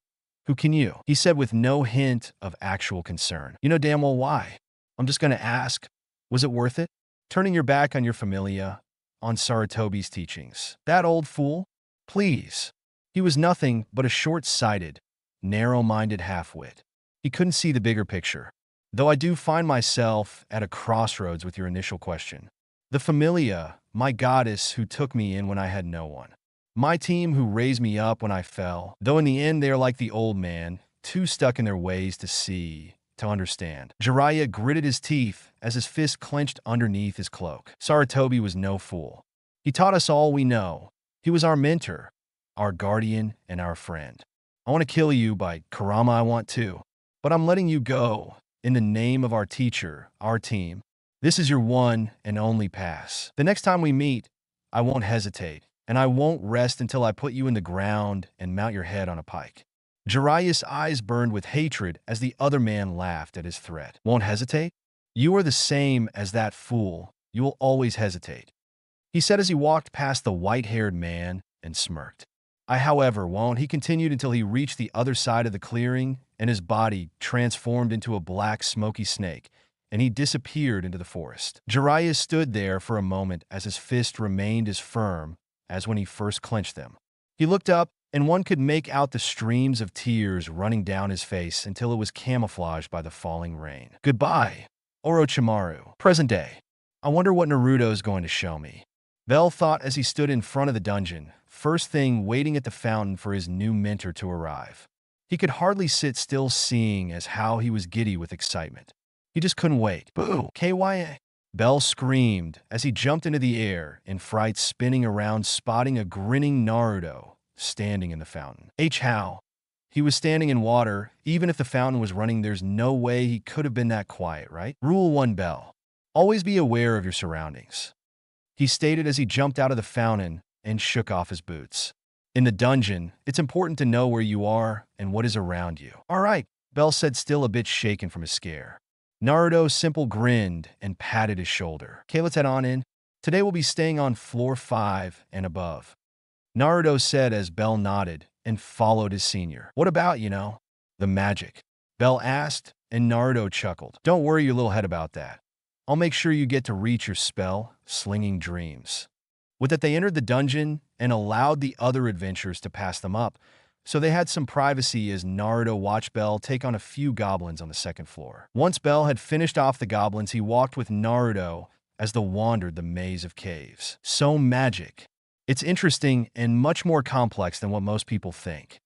Who can you? He said with no hint of actual concern. You know damn well why. I'm just gonna ask, was it worth it? Turning your back on your familia, on Saratobi's teachings. That old fool? Please. He was nothing but a short-sighted, narrow-minded half-wit. He couldn't see the bigger picture. Though I do find myself at a crossroads with your initial question. The familia, my goddess who took me in when I had no one. My team who raised me up when I fell, though in the end they are like the old man, too stuck in their ways to see, to understand. Jiraiya gritted his teeth as his fist clenched underneath his cloak. Saratobi was no fool. He taught us all we know. He was our mentor, our guardian, and our friend. I want to kill you by Kurama I want to, but I'm letting you go in the name of our teacher, our team. This is your one and only pass. The next time we meet, I won't hesitate, and I won't rest until I put you in the ground and mount your head on a pike. Jiraiya's eyes burned with hatred as the other man laughed at his threat. Won't hesitate? You are the same as that fool. You will always hesitate. He said as he walked past the white-haired man and smirked. I, however, won't. He continued until he reached the other side of the clearing and his body transformed into a black, smoky snake, and he disappeared into the forest. Jiraiya stood there for a moment as his fist remained as firm as when he first clenched them. He looked up, and one could make out the streams of tears running down his face until it was camouflaged by the falling rain. Goodbye, Orochimaru. Present day. I wonder what Naruto's going to show me. Bell thought as he stood in front of the dungeon, first thing waiting at the fountain for his new mentor to arrive. He could hardly sit still seeing as how he was giddy with excitement. He just couldn't wait. Boo! KYA! Bell screamed as he jumped into the air, in fright spinning around, spotting a grinning Naruto standing in the fountain. How? He was standing in water. Even if the fountain was running, there's no way he could have been that quiet, right? Rule 1 Bell. Always be aware of your surroundings. He stated as he jumped out of the fountain and shook off his boots. In the dungeon, it's important to know where you are and what is around you. All right, Bell said, still a bit shaken from his scare. Naruto simply grinned and patted his shoulder. Okay, let's head on in. Today we'll be staying on floor 5 and above. Naruto said as Bell nodded and followed his senior. What about, the magic? Bell asked, and Naruto chuckled. Don't worry your little head about that. I'll make sure you get to reach your spell, slinging dreams. With that, they entered the dungeon and allowed the other adventurers to pass them up, so they had some privacy as Naruto watched Bell take on a few goblins on the second floor. Once Bell had finished off the goblins, he walked with Naruto as they wandered the maze of caves. So magic. It's interesting and much more complex than what most people think.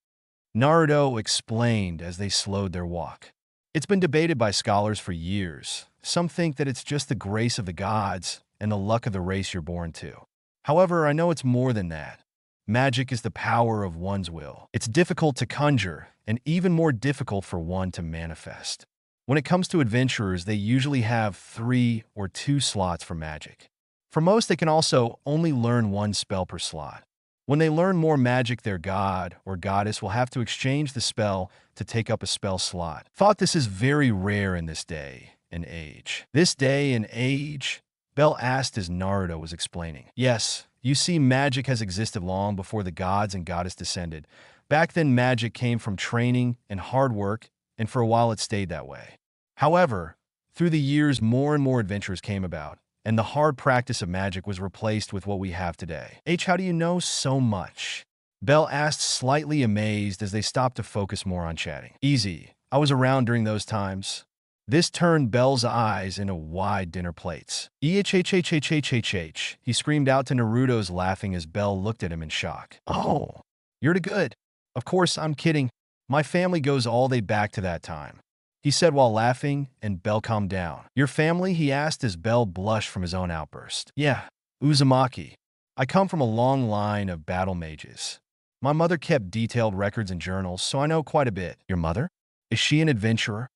Naruto explained as they slowed their walk. It's been debated by scholars for years. Some think that it's just the grace of the gods and the luck of the race you're born to. However, I know it's more than that. Magic is the power of one's will. It's difficult to conjure, and even more difficult for one to manifest. When it comes to adventurers, they usually have 3 or 2 slots for magic. For most, they can also only learn 1 spell per slot. When they learn more magic, their god or goddess will have to exchange the spell to take up a spell slot. Thought this is very rare in this day and age. This day and age? Bell asked as Naruto was explaining. Yes, you see, magic has existed long before the gods and goddess descended. Back then, magic came from training and hard work, and for a while it stayed that way. However, through the years, more and more adventures came about, and the hard practice of magic was replaced with what we have today. How do you know so much? Bell asked, slightly amazed as they stopped to focus more on chatting. Easy. I was around during those times. This turned Bell's eyes into wide dinner plates. He screamed out to Naruto's laughing as Bell looked at him in shock. Oh, you're too good. Of course, I'm kidding. My family goes all the way back to that time. He said while laughing, and Bell calmed down. Your family? He asked as Bell blushed from his own outburst. Yeah, Uzumaki. I come from a long line of battle mages. My mother kept detailed records and journals, so I know quite a bit. Your mother? Is she an adventurer?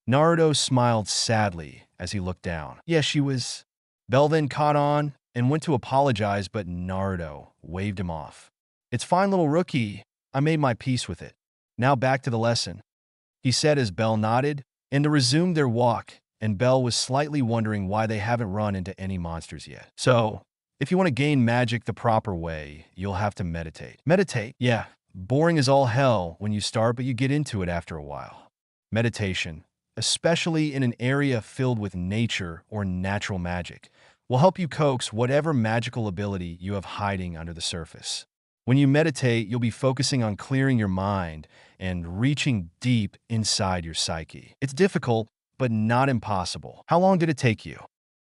Naruto smiled sadly as he looked down. Yes, she was. Bell then caught on and went to apologize, but Naruto waved him off. It's fine, little rookie. I made my peace with it. Now back to the lesson, he said as Bell nodded, and they resumed their walk, and Bell was slightly wondering why they haven't run into any monsters yet. So, if you want to gain magic the proper way, you'll have to meditate. Meditate? Yeah, Boring as all hell when you start, but you get into it after a while. Meditation, especially in an area filled with nature or natural magic, will help you coax whatever magical ability you have hiding under the surface. When you meditate, you'll be focusing on clearing your mind and reaching deep inside your psyche. It's difficult, but not impossible. How long did it take you?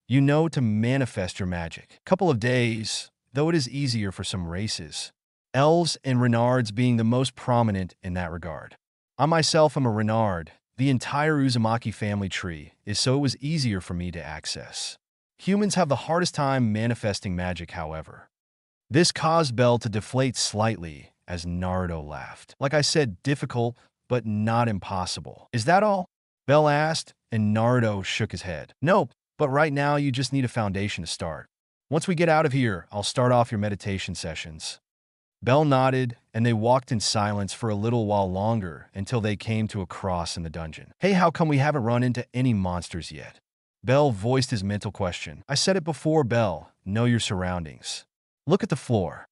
You know, to manifest your magic. Couple of days, though it is easier for some races. Elves and Renards being the most prominent in that regard. I myself am a Renard. The entire Uzumaki family tree is so it was easier for me to access. Humans have the hardest time manifesting magic, however. This caused Bell to deflate slightly as Naruto laughed. Like I said, difficult, but not impossible. Is that all? Bell asked, and Naruto shook his head. Nope, but right now you just need a foundation to start. Once we get out of here, I'll start off your meditation sessions. Bell nodded, and they walked in silence for a little while longer until they came to a cross in the dungeon. Hey, how come we haven't run into any monsters yet? Bell voiced his mental question. I said it before, Bell. Know your surroundings. Look at the floor.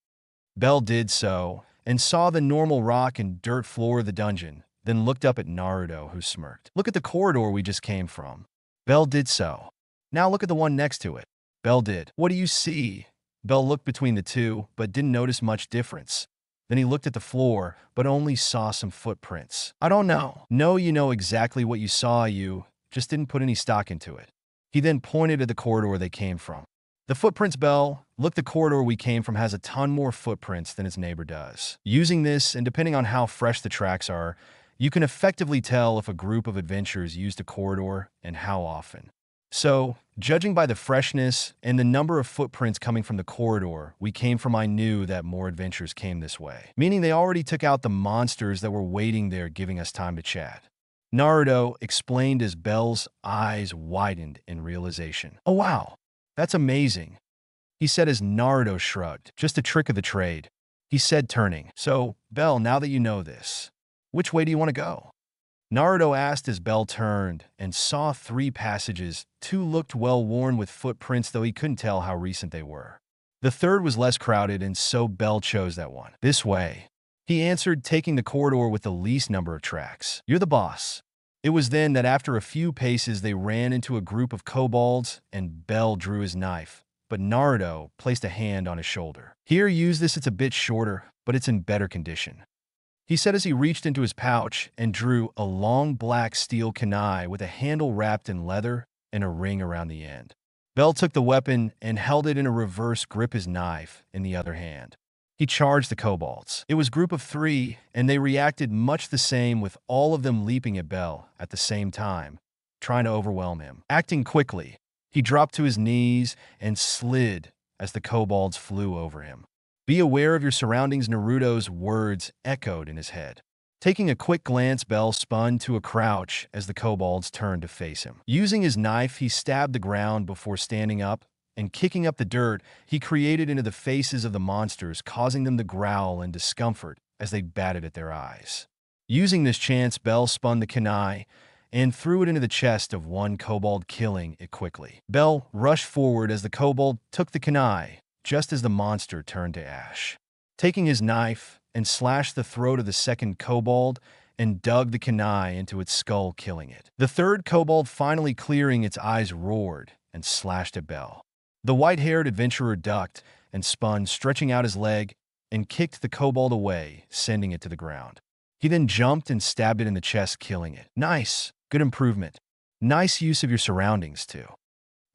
Bell did so, and saw the normal rock and dirt floor of the dungeon, then looked up at Naruto, who smirked. Look at the corridor we just came from. Bell did so. Now look at the one next to it. Bell did. What do you see? Bell looked between the two, but didn't notice much difference. Then he looked at the floor, but only saw some footprints. I don't know. No, you know exactly what you saw, you just didn't put any stock into it. He then pointed at the corridor they came from. The footprints, Bell. Look, the corridor we came from has a ton more footprints than its neighbor does. Using this, and depending on how fresh the tracks are, you can effectively tell if a group of adventurers used a corridor and how often. So, judging by the freshness and the number of footprints coming from the corridor we came from, I knew that more adventurers came this way. Meaning they already took out the monsters that were waiting there, giving us time to chat. Naruto explained as Bell's eyes widened in realization. Oh wow, that's amazing, he said as Naruto shrugged. Just a trick of the trade, he said, turning. So, Bell, now that you know this, which way do you want to go? Naruto asked as Bell turned and saw 3 passages. 2 looked well-worn with footprints, though he couldn't tell how recent they were. The third was less crowded, and so Bell chose that one. This way, he answered, taking the corridor with the least number of tracks. You're the boss. It was then that after a few paces they ran into a group of kobolds, and Bell drew his knife, but Naruto placed a hand on his shoulder. Here, use this, it's a bit shorter, but it's in better condition, he said as he reached into his pouch and drew a long black steel kunai with a handle wrapped in leather and a ring around the end. Bell took the weapon and held it in a reverse grip, his knife in the other hand. He charged the kobolds. It was a group of 3, and they reacted much the same, with all of them leaping at Bell at the same time, trying to overwhelm him. Acting quickly, he dropped to his knees and slid as the kobolds flew over him. Be aware of your surroundings, Naruto's words echoed in his head. Taking a quick glance, Bell spun to a crouch as the kobolds turned to face him. Using his knife, he stabbed the ground before standing up and kicking up the dirt he created into the faces of the monsters, causing them to growl in discomfort as they batted at their eyes. Using this chance, Bell spun the kunai and threw it into the chest of one kobold, killing it quickly. Bell rushed forward as the kobold took the kunai, just as the monster turned to ash. Taking his knife and slashed the throat of the second kobold and dug the kunai into its skull, killing it. The third kobold, finally clearing its eyes, roared and slashed at Bell. The white-haired adventurer ducked and spun, stretching out his leg, and kicked the kobold away, sending it to the ground. He then jumped and stabbed it in the chest, killing it. Nice. Good improvement. Nice use of your surroundings, too,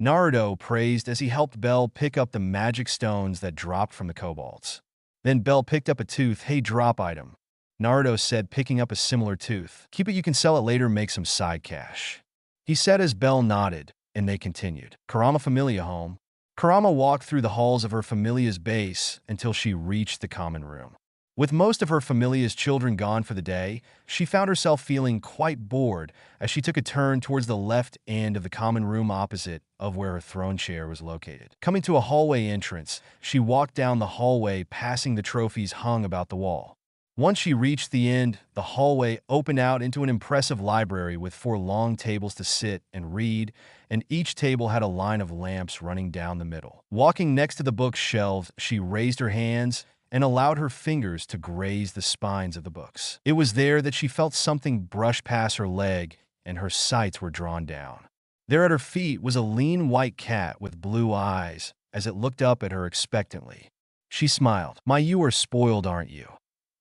Naruto praised as he helped Bell pick up the magic stones that dropped from the kobolds. Then Bell picked up a tooth. Hey, drop item, Naruto said, picking up a similar tooth. Keep it, you can sell it later, make some side cash, he said as Bell nodded, and they continued. Kurama Familia home. Kurama walked through the halls of her familia's base until she reached the common room. With most of her familia's children gone for the day, she found herself feeling quite bored as she took a turn towards the left end of the common room opposite of where her throne chair was located. Coming to a hallway entrance, she walked down the hallway, passing the trophies hung about the wall. Once she reached the end, the hallway opened out into an impressive library with 4 long tables to sit and read, and each table had a line of lamps running down the middle. Walking next to the bookshelves, she raised her hands and allowed her fingers to graze the spines of the books. It was there that she felt something brush past her leg, and her sights were drawn down. There at her feet was a lean white cat with blue eyes as it looked up at her expectantly. She smiled. "My, you are spoiled, aren't you?"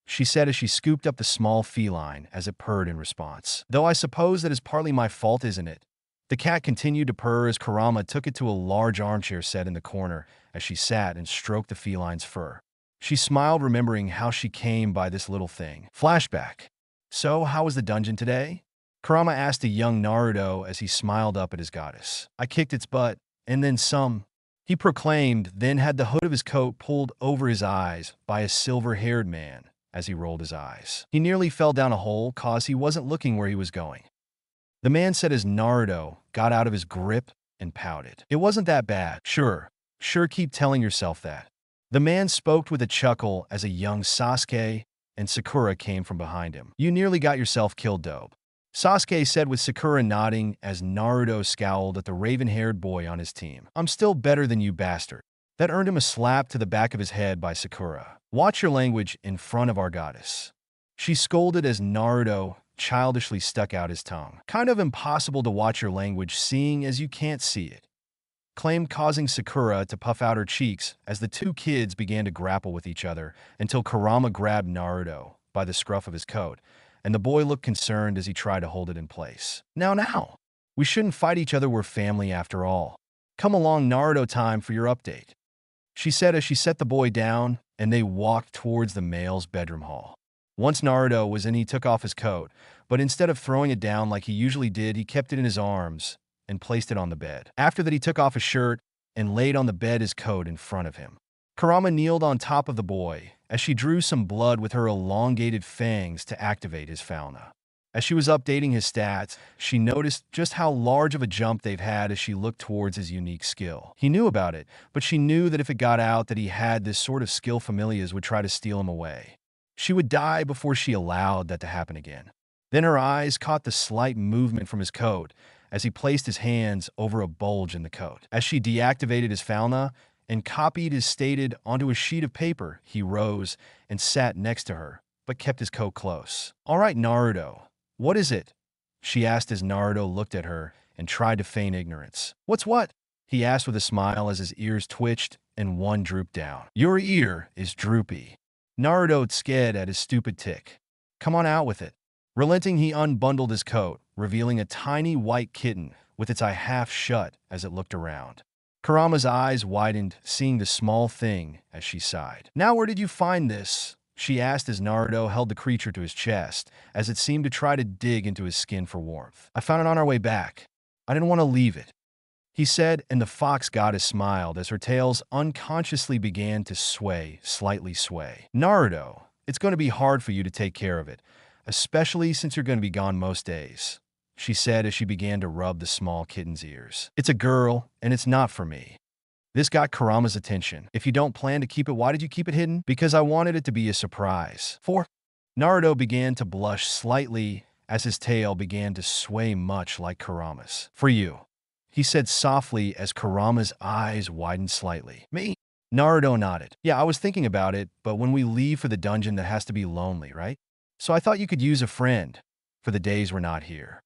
she said as she scooped up the small feline as it purred in response. "Though I suppose that is partly my fault, isn't it?" The cat continued to purr as Kurama took it to a large armchair set in the corner as she sat and stroked the feline's fur. She smiled, remembering how she came by this little thing. Flashback. "So, how was the dungeon today?" Kurama asked a young Naruto as he smiled up at his goddess. "I kicked its butt, and then some," he proclaimed, then had the hood of his coat pulled over his eyes by a silver-haired man as he rolled his eyes. He nearly fell down a hole cause he wasn't looking where he was going. The man said as Naruto got out of his grip and pouted. "It wasn't that bad. Sure, keep telling yourself that." The man spoke with a chuckle as a young Sasuke and Sakura came from behind him. "You nearly got yourself killed, dope," Sasuke said with Sakura nodding as Naruto scowled at the raven-haired boy on his team. "I'm still better than you, bastard." That earned him a slap to the back of his head by Sakura. "Watch your language in front of our goddess," she scolded as Naruto childishly stuck out his tongue. "Kind of impossible to watch your language seeing as you can't see it," claimed, causing Sakura to puff out her cheeks as the two kids began to grapple with each other until Kurama grabbed Naruto by the scruff of his coat, and the boy looked concerned as he tried to hold it in place. Now, we shouldn't fight each other, we're family after all. Come along, Naruto, time for your update," she said as she set the boy down, and they walked towards the male's bedroom hall. Once Naruto was in, he took off his coat, but instead of throwing it down like he usually did, he kept it in his arms and placed it on the bed. After that, he took off his shirt and laid on the bed his coat in front of him. Kurama kneeled on top of the boy as she drew some blood with her elongated fangs to activate his fauna. As she was updating his stats, she noticed just how large of a jump they've had as she looked towards his unique skill. He knew about it, but she knew that if it got out that he had this sort of skill, familiars would try to steal him away. She would die before she allowed that to happen again. Then her eyes caught the slight movement from his coat as he placed his hands over a bulge in the coat. As she deactivated his fauna and copied his stated onto a sheet of paper, he rose and sat next to her, but kept his coat close. "All right, Naruto, what is it?" she asked as Naruto looked at her and tried to feign ignorance. "What's what?" he asked with a smile as his ears twitched and one drooped down. "Your ear is droopy." Naruto scared at his stupid tick. "Come on, out with it." Relenting, he unbundled his coat, revealing a tiny white kitten with its eye half shut as it looked around. Kurama's eyes widened, seeing the small thing as she sighed. "Now, where did you find this?" she asked as Naruto held the creature to his chest, as it seemed to try to dig into his skin for warmth. "I found it on our way back. I didn't want to leave it," he said, and the fox goddess smiled as her tails unconsciously began to slightly sway. "Naruto, it's going to be hard for you to take care of it, especially since you're going to be gone most days," she said as she began to rub the small kitten's ears. "It's a girl, and it's not for me." This got Kurama's attention. "If you don't plan to keep it, why did you keep it hidden?" "Because I wanted it to be a surprise." Naruto began to blush slightly as his tail began to sway much like Kurama's. "For you," he said softly as Kurama's eyes widened slightly. "Me?" Naruto nodded. "Yeah, I was thinking about it, but when we leave for the dungeon, that has to be lonely, right? So I thought you could use a friend for the days we're not here."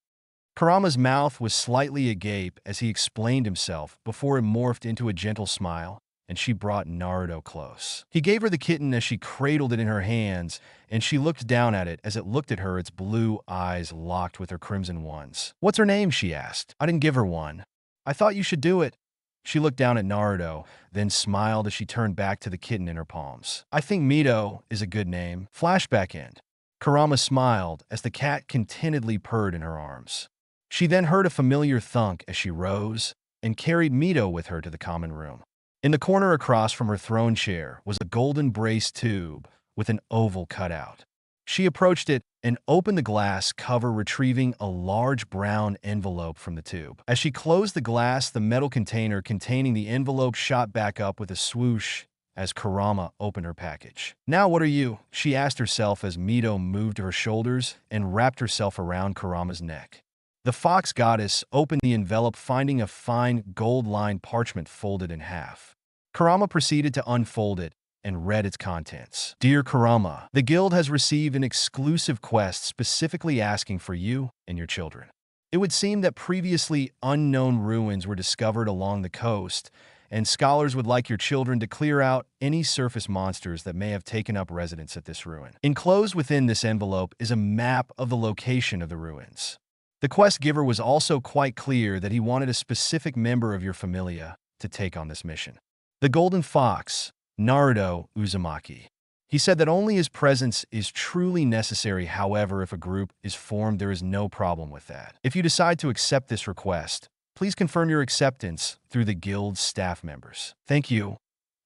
Kurama's mouth was slightly agape as he explained himself before it morphed into a gentle smile, and she brought Naruto close. He gave her the kitten as she cradled it in her hands, and she looked down at it as it looked at her, its blue eyes locked with her crimson ones. "What's her name?" she asked. "I didn't give her one." "I thought you should do it." She looked down at Naruto, then smiled as she turned back to the kitten in her palms. "I think Mito is a good name." Flashback end. Kurama smiled as the cat contentedly purred in her arms. She then heard a familiar thunk as she rose and carried Mito with her to the common room. In the corner across from her throne chair was a golden brace tube with an oval cutout. She approached it and opened the glass cover, retrieving a large brown envelope from the tube. As she closed the glass, the metal container containing the envelope shot back up with a swoosh as Kurama opened her package. "Now what are you?" she asked herself as Mito moved to her shoulders and wrapped herself around Kurama's neck. The fox goddess opened the envelope, finding a fine gold-lined parchment folded in half. Kurama proceeded to unfold it and read its contents. Dear Kurama, the guild has received an exclusive quest specifically asking for you and your children. It would seem that previously unknown ruins were discovered along the coast, and scholars would like your children to clear out any surface monsters that may have taken up residence at this ruin. Enclosed within this envelope is a map of the location of the ruins. The quest giver was also quite clear that he wanted a specific member of your familia to take on this mission. The Golden Fox, Naruto Uzumaki. He said that only his presence is truly necessary. However, if a group is formed, there is no problem with that. If you decide to accept this request, please confirm your acceptance through the guild's staff members. Thank you.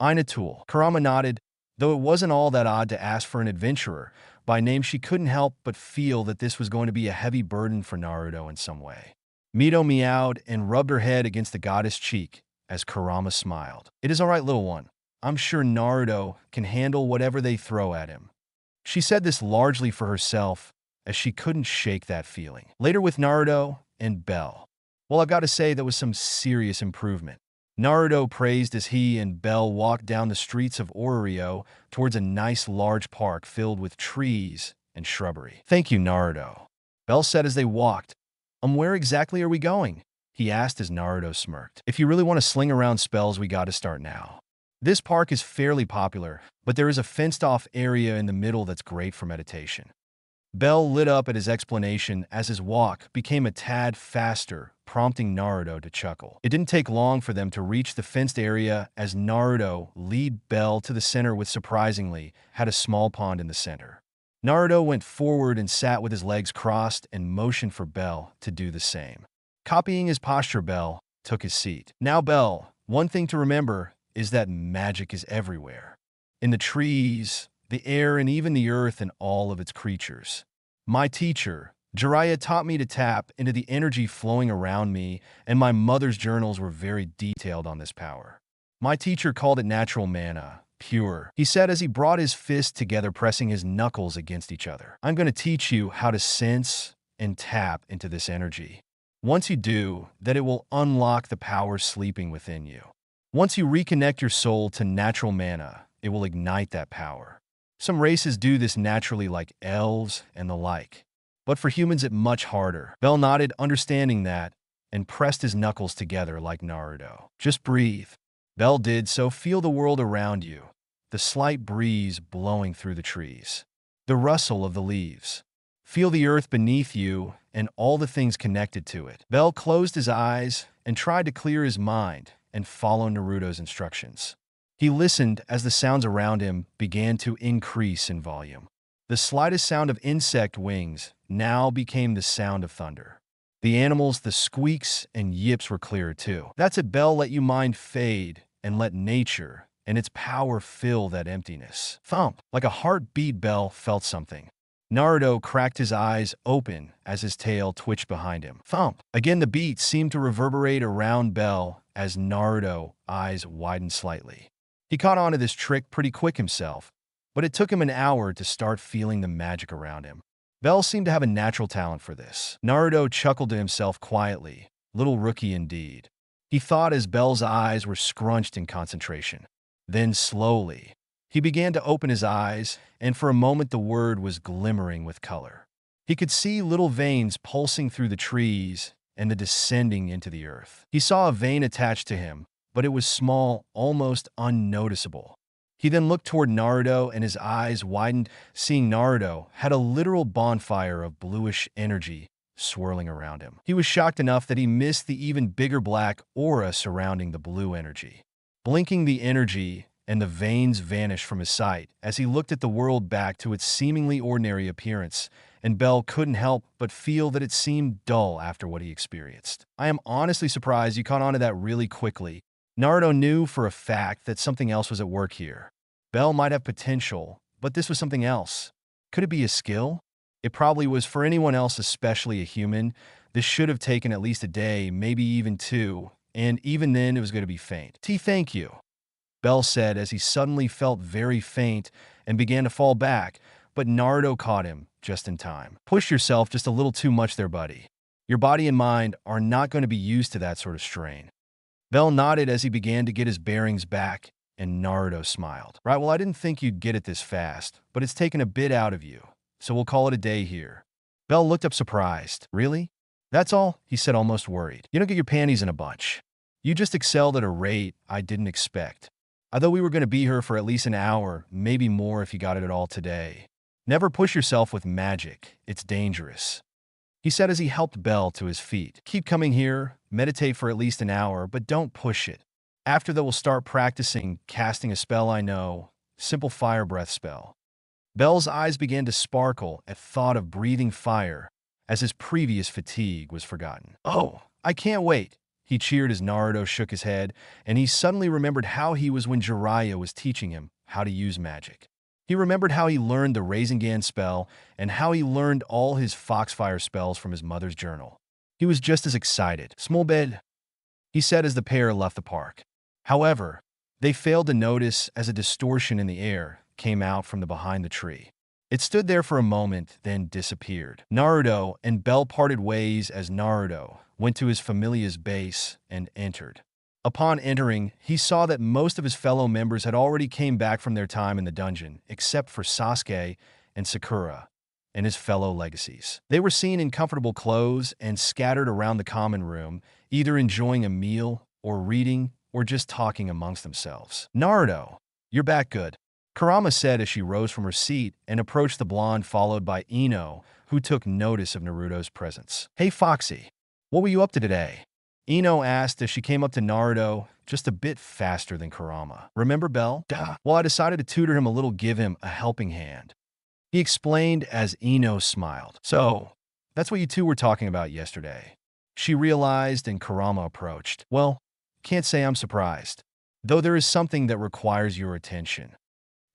Inatul. Kurama nodded. Though it wasn't all that odd to ask for an adventurer by name, she couldn't help but feel that this was going to be a heavy burden for Naruto in some way. Mito meowed and rubbed her head against the goddess' cheek as Kurama smiled. It is all right, little one. I'm sure Naruto can handle whatever they throw at him. She said this largely for herself, as she couldn't shake that feeling. Later with Naruto and Bell. Well, I've got to say, there was some serious improvement. Naruto praised as he and Bell walked down the streets of Oreo towards a nice large park filled with trees and shrubbery. Thank you, Naruto. Bell said as they walked. Where exactly are we going? He asked as Naruto smirked. If you really want to sling around spells, we got to start now. This park is fairly popular, but there is a fenced-off area in the middle that's great for meditation. Bell lit up at his explanation as his walk became a tad faster, prompting Naruto to chuckle. It didn't take long for them to reach the fenced area as Naruto led Bell to the center, which surprisingly had a small pond in the center. Naruto went forward and sat with his legs crossed and motioned for Bell to do the same. Copying his posture, Bell took his seat. Now, Bell, one thing to remember is that magic is everywhere. In the trees, the air, and even the earth and all of its creatures. My teacher, Jiraiya, taught me to tap into the energy flowing around me, and my mother's journals were very detailed on this power. My teacher called it natural mana, pure, he said as he brought his fists together, pressing his knuckles against each other. I'm going to teach you how to sense and tap into this energy. Once you do, that it will unlock the power sleeping within you. Once you reconnect your soul to natural mana, it will ignite that power. Some races do this naturally, like elves and the like. But for humans, it's much harder. Bell nodded, understanding that, and pressed his knuckles together like Naruto. Just breathe. Bell did so. Feel the world around you, the slight breeze blowing through the trees, the rustle of the leaves. Feel the earth beneath you and all the things connected to it. Bell closed his eyes and tried to clear his mind and follow Naruto's instructions. He listened as the sounds around him began to increase in volume. The slightest sound of insect wings now became the sound of thunder. The animals, the squeaks and yips were clearer too. That's it. Bell let your mind fade and let nature and its power fill that emptiness. Thump! Like a heartbeat, Bell felt something. Naruto cracked his eyes open as his tail twitched behind him. Thump! Again, the beat seemed to reverberate around Bell as Naruto's eyes widened slightly. He caught on to this trick pretty quick himself, but it took him an hour to start feeling the magic around him. Bell seemed to have a natural talent for this. Naruto chuckled to himself quietly. Little rookie indeed, he thought as Bell's eyes were scrunched in concentration. Then slowly, he began to open his eyes, and for a moment the world was glimmering with color. He could see little veins pulsing through the trees and the descending into the earth. He saw a vein attached to him, but it was small, almost unnoticeable. He then looked toward Naruto and his eyes widened, seeing Naruto had a literal bonfire of bluish energy swirling around him. He was shocked enough that he missed the even bigger black aura surrounding the blue energy. Blinking, the energy and the veins vanished from his sight as he looked at the world back to its seemingly ordinary appearance, and Bell couldn't help but feel that it seemed dull after what he experienced. I am honestly surprised you caught on to that really quickly. Naruto knew for a fact that something else was at work here. Bell might have potential, but this was something else. Could it be a skill? It probably was. For anyone else, especially a human, this should have taken at least a day, maybe even two, and even then it was going to be faint. Thank you, Bell said as he suddenly felt very faint and began to fall back, but Naruto caught him just in time. Push yourself just a little too much there, buddy. Your body and mind are not going to be used to that sort of strain. Bell nodded as he began to get his bearings back and Naruto smiled. Right, well, I didn't think you'd get it this fast, but it's taken a bit out of you, so we'll call it a day here. Bell looked up surprised. Really? That's all? He said, almost worried. You don't get your panties in a bunch. You just excelled at a rate I didn't expect. I thought we were going to be here for at least an hour, maybe more if you got it all today. Never push yourself with magic. It's dangerous. He said as he helped Bell to his feet. Keep coming here, meditate for at least an hour, but don't push it. After that, we'll start practicing casting a spell I know, simple fire breath spell. Bell's eyes began to sparkle at thought of breathing fire as his previous fatigue was forgotten. Oh, I can't wait. He cheered as Naruto shook his head, and he suddenly remembered how he was when Jiraiya was teaching him how to use magic. He remembered how he learned the Rasengan spell and how he learned all his Foxfire spells from his mother's journal. He was just as excited. Small bed, he said as the pair left the park. However, they failed to notice as a distortion in the air came out from the behind the tree. It stood there for a moment, then disappeared. Naruto and Bell parted ways as Naruto went to his familia's base and entered. Upon entering, he saw that most of his fellow members had already came back from their time in the dungeon, except for Sasuke and Sakura and his fellow legacies. They were seen in comfortable clothes and scattered around the common room, either enjoying a meal or reading or just talking amongst themselves. Naruto, you're back good, Kurama said as she rose from her seat and approached the blonde, followed by Ino, who took notice of Naruto's presence. Hey Foxy, what were you up to today? Ino asked as she came up to Naruto, just a bit faster than Kurama. Remember Bell? Duh. Well, I decided to tutor him a little, give him a helping hand. He explained as Ino smiled. So, that's what you two were talking about yesterday. She realized and Kurama approached. Well, can't say I'm surprised, though there is something that requires your attention,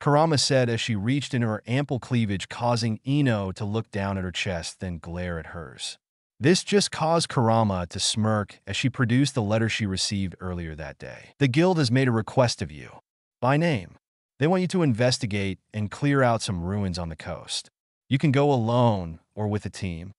Kurama said as she reached into her ample cleavage, causing Ino to look down at her chest, then glare at hers. This just caused Kurama to smirk as she produced the letter she received earlier that day. The guild has made a request of you. By name. They want you to investigate and clear out some ruins on the coast. You can go alone or with a team,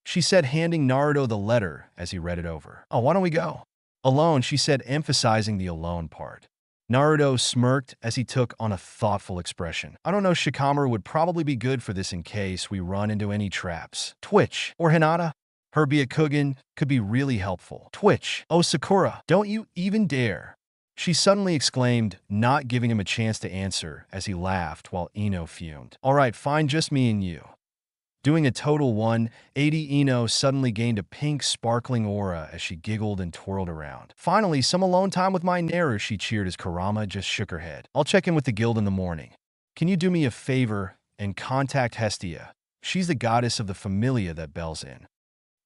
she said, handing Naruto the letter as he read it over. Oh, why don't we go? Alone, she said, emphasizing the alone part. Naruto smirked as he took on a thoughtful expression. I don't know, Shikamaru would probably be good for this in case we run into any traps. Twitch. Or Hinata. Her Byakugan could be really helpful. Twitch. Oh, Sakura, don't you even dare. She suddenly exclaimed, not giving him a chance to answer as he laughed while Ino fumed. All right, fine, just me and you. Doing a total 180, Ino suddenly gained a pink, sparkling aura as she giggled and twirled around. Finally, some alone time with my Naru, she cheered as Kurama just shook her head. I'll check in with the guild in the morning. Can you do me a favor and contact Hestia? She's the goddess of the familia that Bell's in.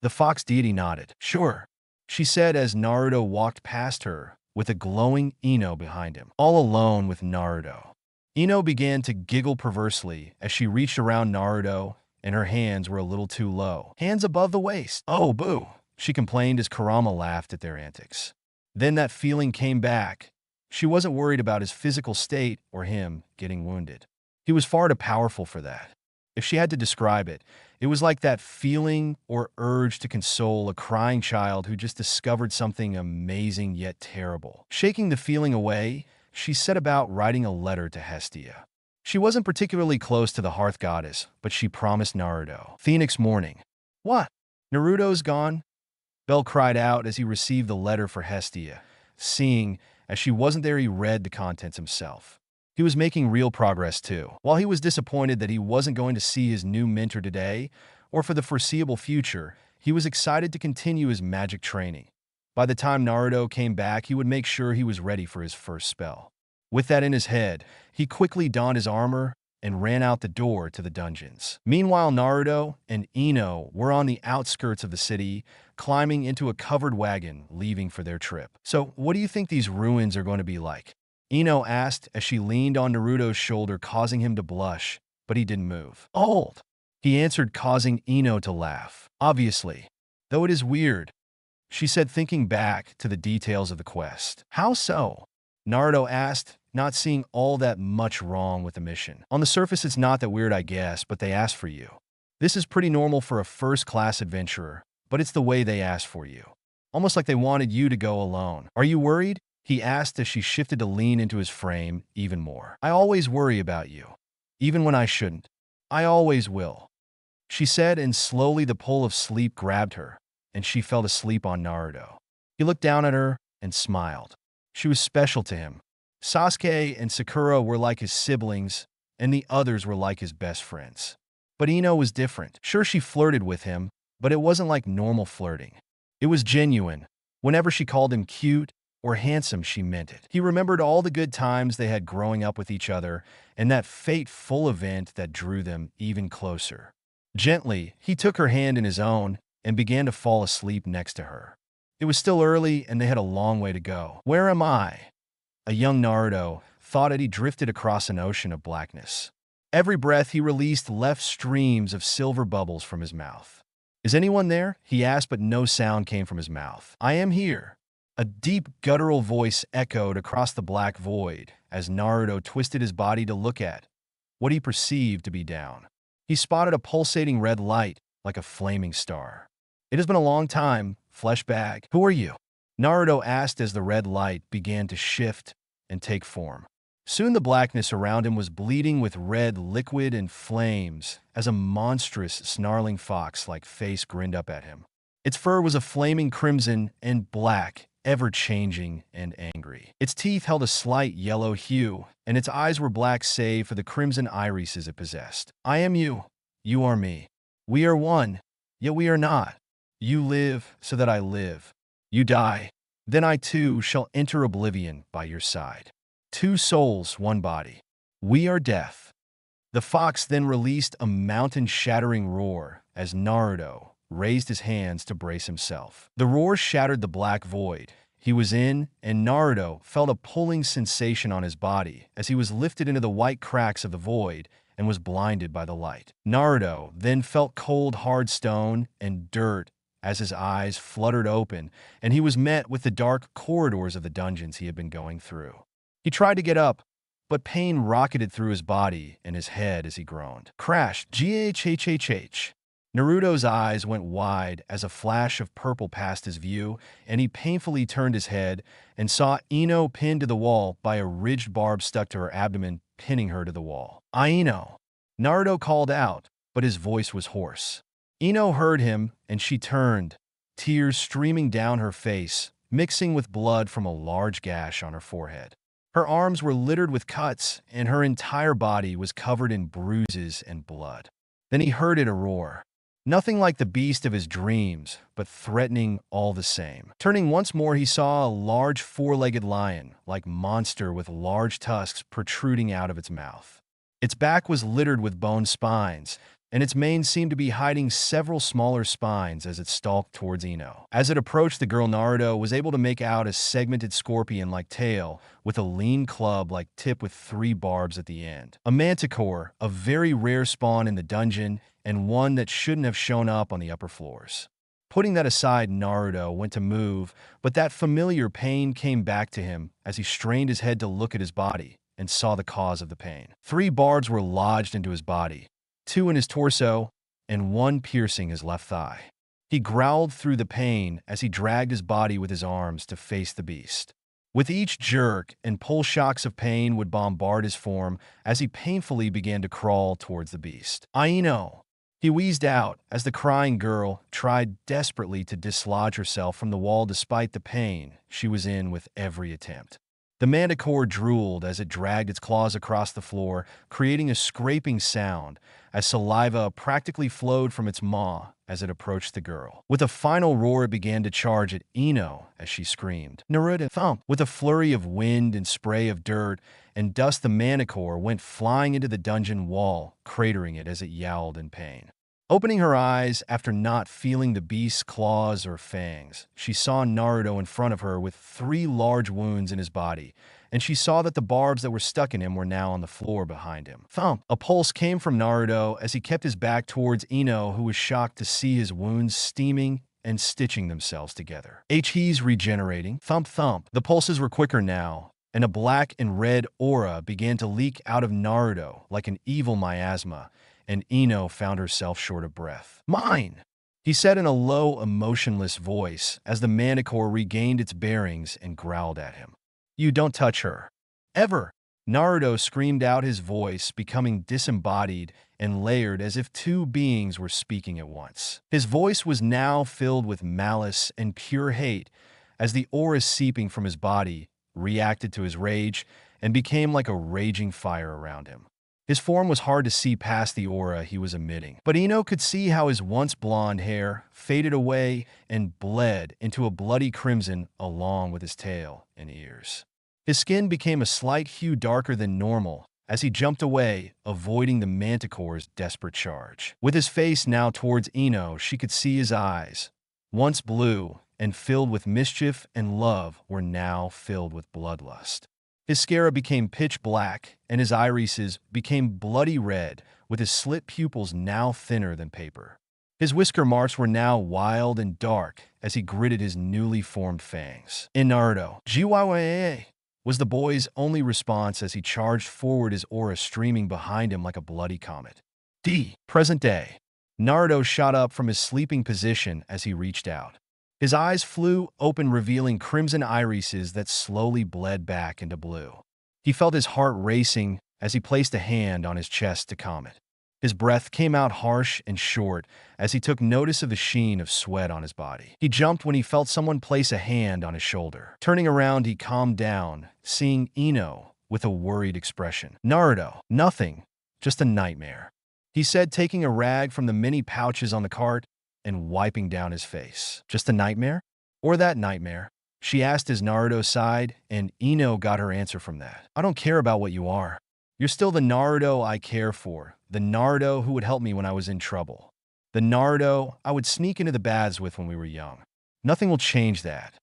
The fox deity nodded. Sure, she said as Naruto walked past her with a glowing Ino behind him. All alone with Naruto, Ino began to giggle perversely as she reached around Naruto, and her hands were a little too low. Hands above the waist. Oh, boo, she complained as Kurama laughed at their antics. Then that feeling came back. She wasn't worried about his physical state or him getting wounded. He was far too powerful for that. If she had to describe it, it was like that feeling or urge to console a crying child who just discovered something amazing yet terrible. Shaking the feeling away, she set about writing a letter to Hestia. She wasn't particularly close to the Hearth Goddess, but she promised Naruto. Phoenix morning. What? Naruto's gone? Bell cried out as he received the letter for Hestia. Seeing as she wasn't there, he read the contents himself. He was making real progress too. While he was disappointed that he wasn't going to see his new mentor today, or for the foreseeable future, he was excited to continue his magic training. By the time Naruto came back, he would make sure he was ready for his first spell. With that in his head, he quickly donned his armor and ran out the door to the dungeons. Meanwhile, Naruto and Ino were on the outskirts of the city, climbing into a covered wagon, leaving for their trip. So, what do you think these ruins are going to be like? Ino asked as she leaned on Naruto's shoulder, causing him to blush, but he didn't move. Old, he answered, causing Ino to laugh. Obviously, though it is weird, she said, thinking back to the details of the quest. How so? Naruto asked, not seeing all that much wrong with the mission. On the surface, it's not that weird, I guess, but they asked for you. This is pretty normal for a first-class adventurer, but it's the way they asked for you. Almost like they wanted you to go alone. Are you worried? he asked as she shifted to lean into his frame even more. I always worry about you, even when I shouldn't. I always will, she said, and slowly the pull of sleep grabbed her, and she fell asleep on Naruto. He looked down at her and smiled. She was special to him. Sasuke and Sakura were like his siblings, and the others were like his best friends. But Ino was different. Sure, she flirted with him, but it wasn't like normal flirting. It was genuine. Whenever she called him cute or handsome, she meant it. He remembered all the good times they had growing up with each other and that fateful event that drew them even closer. Gently, he took her hand in his own and began to fall asleep next to her. It was still early and they had a long way to go. Where am I? A young Naruto thought as he drifted across an ocean of blackness. Every breath he released left streams of silver bubbles from his mouth. Is anyone there? He asked, but no sound came from his mouth. I am here. A deep, guttural voice echoed across the black void as Naruto twisted his body to look at what he perceived to be down. He spotted a pulsating red light like a flaming star. It has been a long time, flesh bag. Who are you? Naruto asked as the red light began to shift and take form. Soon the blackness around him was bleeding with red liquid and flames as a monstrous, snarling fox-like face grinned up at him. Its fur was a flaming crimson and black, ever-changing and angry. Its teeth held a slight yellow hue, and its eyes were black save for the crimson irises it possessed. I am you. You are me. We are one, yet we are not. You live so that I live. You die. Then I too shall enter oblivion by your side. Two souls, one body. We are death. The fox then released a mountain-shattering roar as Naruto raised his hands to brace himself. The roar shattered the black void he was in, and Naruto felt a pulling sensation on his body as he was lifted into the white cracks of the void and was blinded by the light. Naruto then felt cold, hard stone and dirt as his eyes fluttered open, and he was met with the dark corridors of the dungeons he had been going through. He tried to get up, but pain rocketed through his body and his head as he groaned. Crash! G-H-H-H-H. Naruto's eyes went wide as a flash of purple passed his view, and he painfully turned his head and saw Ino pinned to the wall by a ridged barb stuck to her abdomen, pinning her to the wall. Ino! Naruto called out, but his voice was hoarse. Ino heard him, and she turned, tears streaming down her face, mixing with blood from a large gash on her forehead. Her arms were littered with cuts, and her entire body was covered in bruises and blood. Then he heard it a roar. Nothing like the beast of his dreams, but threatening all the same. Turning once more, he saw a large four-legged lion-like monster with large tusks protruding out of its mouth. Its back was littered with bone spines, and its mane seemed to be hiding several smaller spines as it stalked towards Ino. As it approached the girl, Naruto was able to make out a segmented scorpion-like tail with a lean club-like tip with 3 barbs at the end. A manticore, a very rare spawn in the dungeon, and one that shouldn't have shown up on the upper floors. Putting that aside, Naruto went to move, but that familiar pain came back to him as he strained his head to look at his body and saw the cause of the pain. 3 barbs were lodged into his body, 2 in his torso, and 1 piercing his left thigh. He growled through the pain as he dragged his body with his arms to face the beast. With each jerk and pull, shocks of pain would bombard his form as he painfully began to crawl towards the beast. Ino! He wheezed out as the crying girl tried desperately to dislodge herself from the wall despite the pain she was in with every attempt. The manticore drooled as it dragged its claws across the floor, creating a scraping sound as saliva practically flowed from its maw as it approached the girl. With a final roar, it began to charge at Ino as she screamed. Naruto! Thump! With a flurry of wind and spray of dirt and dust, the manticore went flying into the dungeon wall, cratering it as it yowled in pain. Opening her eyes after not feeling the beast's claws or fangs, she saw Naruto in front of her with 3 large wounds in his body, and she saw that the barbs that were stuck in him were now on the floor behind him. Thump! A pulse came from Naruto as he kept his back towards Ino, who was shocked to see his wounds steaming and stitching themselves together. He's regenerating. Thump, thump. The pulses were quicker now, and a black and red aura began to leak out of Naruto like an evil miasma, and Ino found herself short of breath. Mine! He said in a low, emotionless voice as the manticore regained its bearings and growled at him. You don't touch her. Ever. Naruto screamed out, his voice becoming disembodied and layered as if two beings were speaking at once. His voice was now filled with malice and pure hate as the aura seeping from his body reacted to his rage and became like a raging fire around him. His form was hard to see past the aura he was emitting, but Ino could see how his once blonde hair faded away and bled into a bloody crimson along with his tail and ears. His skin became a slight hue darker than normal as he jumped away, avoiding the Manticore's desperate charge. With his face now towards Ino, she could see his eyes, once blue and filled with mischief and love, were now filled with bloodlust. His scara became pitch black, and his irises became bloody red, with his slit pupils now thinner than paper. His whisker marks were now wild and dark as he gritted his newly formed fangs. In Naruto, GYYA was the boy's only response as he charged forward, his aura streaming behind him like a bloody comet. Present day. Naruto shot up from his sleeping position as he reached out. His eyes flew open, revealing crimson irises that slowly bled back into blue. He felt his heart racing as he placed a hand on his chest to calm it. His breath came out harsh and short as he took notice of the sheen of sweat on his body. He jumped when he felt someone place a hand on his shoulder. Turning around, he calmed down, seeing Ino with a worried expression. Naruto, nothing, just a nightmare, he said, taking a rag from the many pouches on the cart and wiping down his face. Just a nightmare? Or that nightmare? She asked as Naruto sighed, and Ino got her answer from that. I don't care about what you are. You're still the Naruto I care for, the Naruto who would help me when I was in trouble, the Naruto I would sneak into the baths with when we were young. Nothing will change that,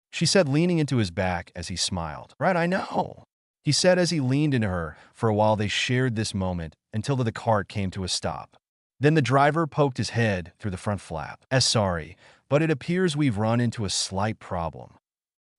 she said, leaning into his back as he smiled. Right, I know, he said as he leaned into her. For a while they shared this moment until the cart came to a stop. Then the driver poked his head through the front flap. Sorry, but it appears we've run into a slight problem,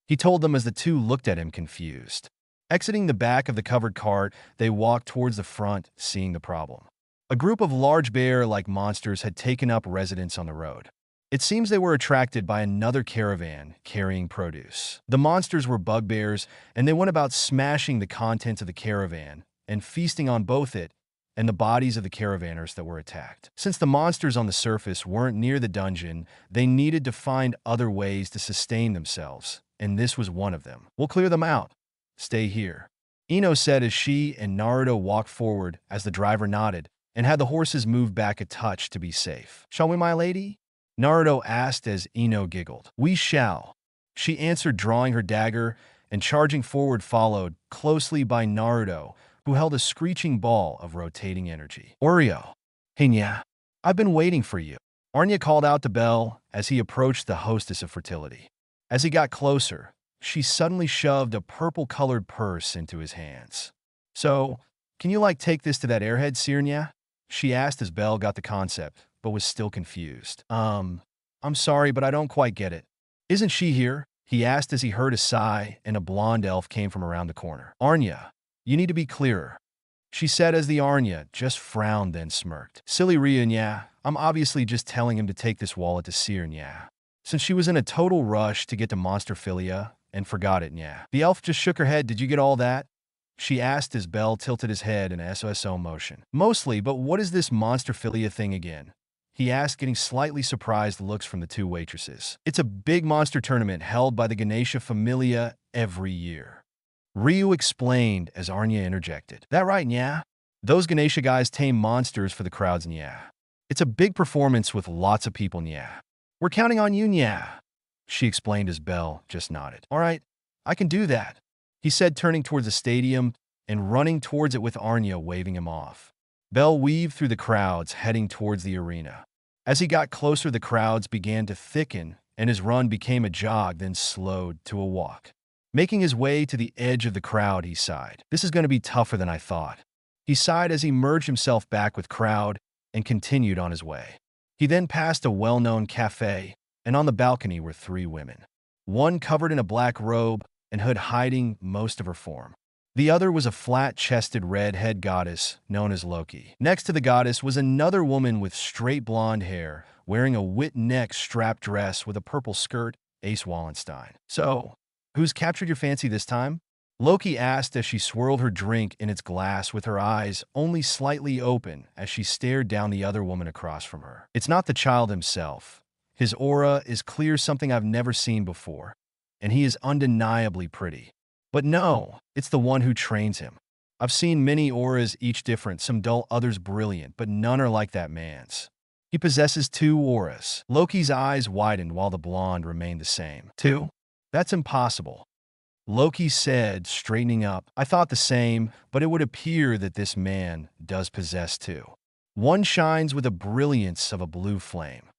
he told them as the two looked at him confused. Exiting the back of the covered cart, they walked towards the front, seeing the problem. A group of large bear-like monsters had taken up residence on the road. It seems they were attracted by another caravan carrying produce. The monsters were bugbears, and they went about smashing the contents of the caravan and feasting on both it and the bodies of the caravanners that were attacked. Since the monsters on the surface weren't near the dungeon, they needed to find other ways to sustain themselves, and this was one of them. We'll clear them out. Stay here, Ino said as she and Naruto walked forward as the driver nodded and had the horses move back a touch to be safe. Shall we, my lady? Naruto asked as Ino giggled. We shall, she answered, drawing her dagger and charging forward, followed closely by Naruto, who held a screeching ball of rotating energy. Oreo. Hey, Nya, I've been waiting for you, Arnya called out to Belle as he approached the hostess of fertility. As he got closer, she suddenly shoved a purple-colored purse into his hands. So, can you take this to that airhead, Sirnya? She asked as Belle got the concept, but was still confused. I'm sorry, but I don't quite get it. Isn't she here? He asked as he heard a sigh and a blonde elf came from around the corner. Arnya, you need to be clearer, she said as the Arnya just frowned then smirked. Silly Rhea, Nya, I'm obviously just telling him to take this wallet to Seer, Nya. Since she was in a total rush to get to Monsterphilia and forgot it, Nya. The elf just shook her head. Did you get all that? She asked as Belle tilted his head in a SOSO motion. Mostly, but what is this Monsterphilia thing again? He asked, getting slightly surprised looks from the two waitresses. It's a big monster tournament held by the Ganesha Familia every year, Ryu explained as Arnya interjected. That right, Nya? Those Ganesha guys tame monsters for the crowds, Nya. It's a big performance with lots of people, Nya. We're counting on you, Nya, she explained as Belle just nodded. All right, I can do that, he said, turning towards the stadium and running towards it with Arnya waving him off. Belle weaved through the crowds, heading towards the arena. As he got closer, the crowds began to thicken, and his run became a jog, then slowed to a walk. Making his way to the edge of the crowd, he sighed. This is going to be tougher than I thought. He sighed as he merged himself back with crowd and continued on his way. He then passed a well-known cafe, and on the balcony were three women. One covered in a black robe and hood hiding most of her form. The other was a flat-chested red-head goddess known as Loki. Next to the goddess was another woman with straight blonde hair, wearing a whip neck strap dress with a purple skirt, Aiz Wallenstein. So, Who's captured your fancy this time? Loki asked as she swirled her drink in its glass with her eyes only slightly open as she stared down the other woman across from her. It's not the child himself. His aura is clear, something I've never seen before, and he is undeniably pretty. But no, it's the one who trains him. I've seen many auras, each different, some dull, others brilliant, but none are like that man's. He possesses two auras. Loki's eyes widened while the blonde remained the same. Two? That's impossible. Loki said, straightening up. I thought the same, but it would appear that this man does possess two. One shines with a brilliance of a blue flame.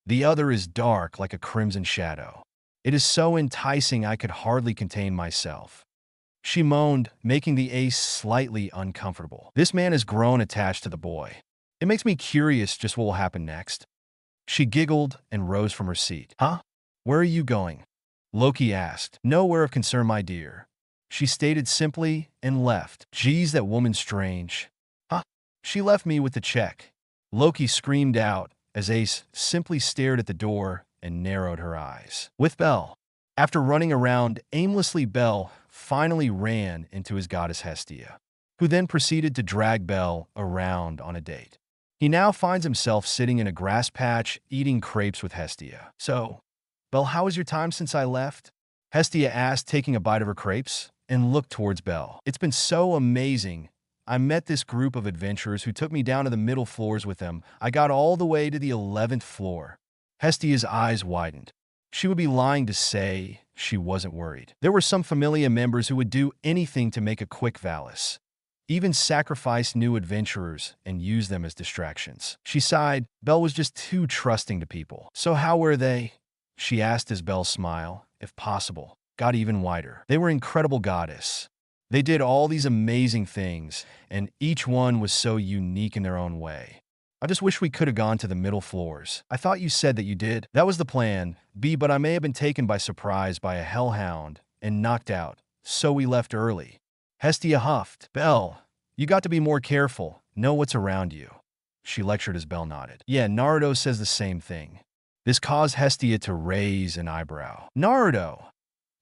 The other is dark like a crimson shadow. It is so enticing I could hardly contain myself. She moaned, making the ace slightly uncomfortable. This man has grown attached to the boy. It makes me curious just what will happen next. She giggled and rose from her seat. Huh? Where are you going? Loki asked. Nowhere of concern, my dear. She stated simply and left. Geez, that woman's strange. Huh? She left me with the check. Loki screamed out as Ace simply stared at the door and narrowed her eyes. With Bel. After running around aimlessly, Bel finally ran into his goddess Hestia, who then proceeded to drag Bel around on a date. He now finds himself sitting in a grass patch eating crepes with Hestia. So, Bel, how was your time since I left? Hestia asked, taking a bite of her crepes, and looked towards Bel. It's been so amazing. I met this group of adventurers who took me down to the middle floors with them. I got all the way to the 11th floor. Hestia's eyes widened. She would be lying to say she wasn't worried. There were some familia members who would do anything to make a quick Valis, even sacrifice new adventurers and use them as distractions. She sighed. Bel was just too trusting to people. So how were they? She asked as Bel's smile, if possible, got even wider. They were incredible, goddess. They did all these amazing things, and each one was so unique in their own way. I just wish we could have gone to the middle floors. I thought you said that you did. That was the plan, B, but I may have been taken by surprise by a hellhound and knocked out, so we left early. Hestia huffed. Bel, you got to be more careful. Know what's around you. She lectured as Bel nodded. Yeah, Naruto says the same thing. This caused Hestia to raise an eyebrow. Naruto!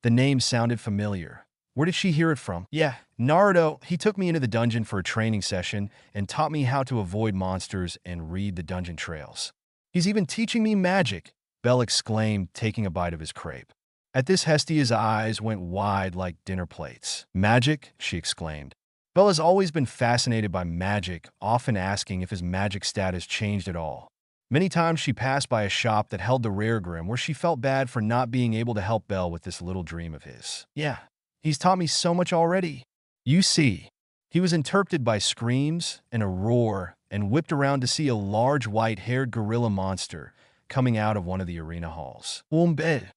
The name sounded familiar. Where did she hear it from? Yeah, Naruto. He took me into the dungeon for a training session and taught me how to avoid monsters and read the dungeon trails. He's even teaching me magic, Bel exclaimed, taking a bite of his crepe. At this, Hestia's eyes went wide like dinner plates. Magic? She exclaimed. Bel has always been fascinated by magic, often asking if his magic status changed at all. Many times she passed by a shop that held the rare grim where she felt bad for not being able to help Bel with this little dream of his. Yeah, he's taught me so much already. You see, he was interrupted by screams and a roar and whipped around to see a large white-haired gorilla monster coming out of one of the arena halls. Bed?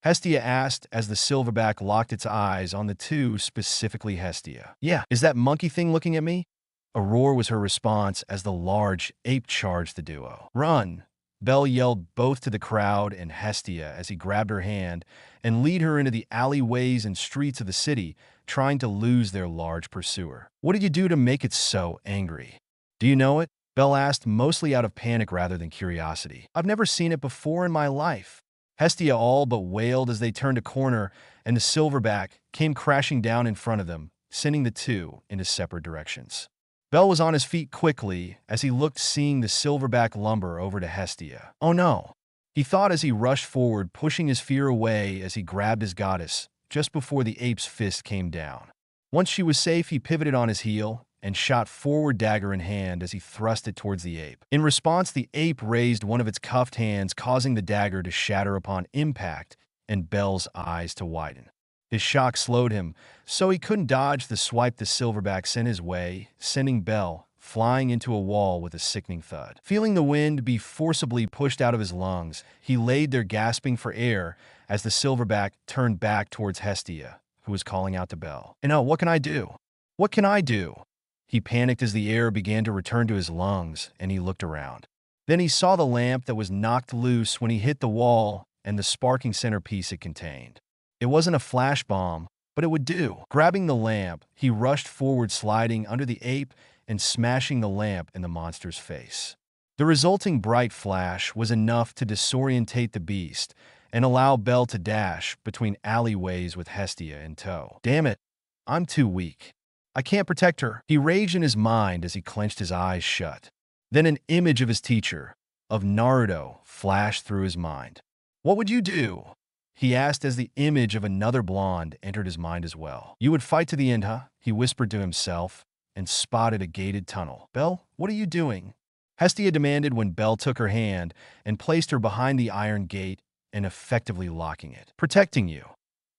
Hestia asked as the silverback locked its eyes on the two, specifically Hestia. Yeah, is that monkey thing looking at me? A roar was her response as the large ape charged the duo. Run! Bel yelled both to the crowd and Hestia as he grabbed her hand and led her into the alleyways and streets of the city, trying to lose their large pursuer. What did you do to make it so angry? Do you know it? Bel asked, mostly out of panic rather than curiosity. I've never seen it before in my life. Hestia all but wailed as they turned a corner and the silverback came crashing down in front of them, sending the two into separate directions. Bel was on his feet quickly as he looked, seeing the silverback lumber over to Hestia. Oh no, he thought as he rushed forward, pushing his fear away as he grabbed his goddess just before the ape's fist came down. Once she was safe, he pivoted on his heel and shot forward, dagger in hand, as he thrust it towards the ape. In response, the ape raised one of its cuffed hands, causing the dagger to shatter upon impact and Bel's eyes to widen. His shock slowed him, so he couldn't dodge the swipe the silverback sent his way, sending Bel flying into a wall with a sickening thud. Feeling the wind be forcibly pushed out of his lungs, he laid there gasping for air as the silverback turned back towards Hestia, who was calling out to Bel. And oh, what can I do? What can I do? He panicked as the air began to return to his lungs, and he looked around. Then he saw the lamp that was knocked loose when he hit the wall and the sparking centerpiece it contained. It wasn't a flash bomb, but it would do. Grabbing the lamp, he rushed forward, sliding under the ape and smashing the lamp in the monster's face. The resulting bright flash was enough to disorientate the beast, and allow Belle to dash between alleyways with Hestia in tow. Damn it, I'm too weak. I can't protect her. He raged in his mind as he clenched his eyes shut. Then an image of his teacher, of Naruto, flashed through his mind. What would you do? He asked as the image of another blonde entered his mind as well. You would fight to the end, huh? He whispered to himself and spotted a gated tunnel. Belle, what are you doing? Hestia demanded when Belle took her hand and placed her behind the iron gate and effectively locking it. Protecting you,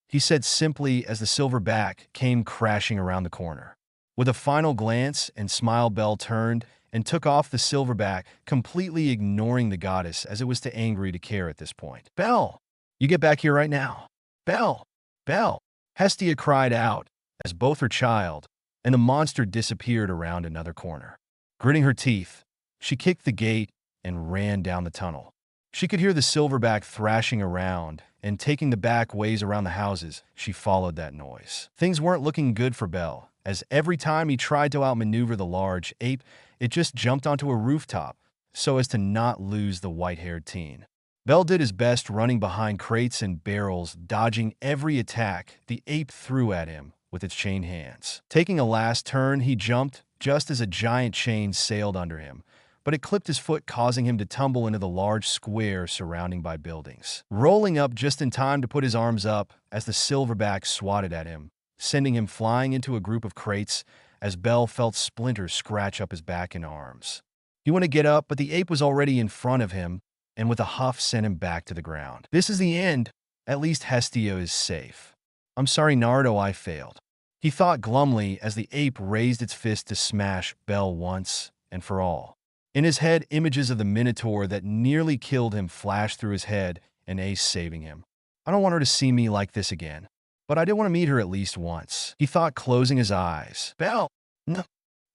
he said simply as the silver back came crashing around the corner. With a final glance and smile, Belle turned and took off the silverback, completely ignoring the goddess as it was too angry to care at this point. Belle, you get back here right now. Belle, Belle, Hestia cried out as both her child and the monster disappeared around another corner. Gritting her teeth, she kicked the gate and ran down the tunnel. She could hear the silverback thrashing around and taking the back ways around the houses. She followed that noise. Things weren't looking good for Belle, as every time he tried to outmaneuver the large ape, it just jumped onto a rooftop so as to not lose the white-haired teen. Belle did his best running behind crates and barrels, dodging every attack the ape threw at him with its chained hands. Taking a last turn, he jumped just as a giant chain sailed under him, but it clipped his foot, causing him to tumble into the large square surrounding by buildings. Rolling up just in time to put his arms up as the silverback swatted at him, sending him flying into a group of crates as Belle felt splinters scratch up his back and arms. He went to get up, but the ape was already in front of him, and with a huff sent him back to the ground. This is the end. At least Hestia is safe. I'm sorry, Naruto, I failed. He thought glumly as the ape raised its fist to smash Belle once and for all. In his head, images of the Minotaur that nearly killed him flashed through his head, and Ace saving him. I don't want her to see me like this again, but I did want to meet her at least once, he thought, closing his eyes. Belle! No.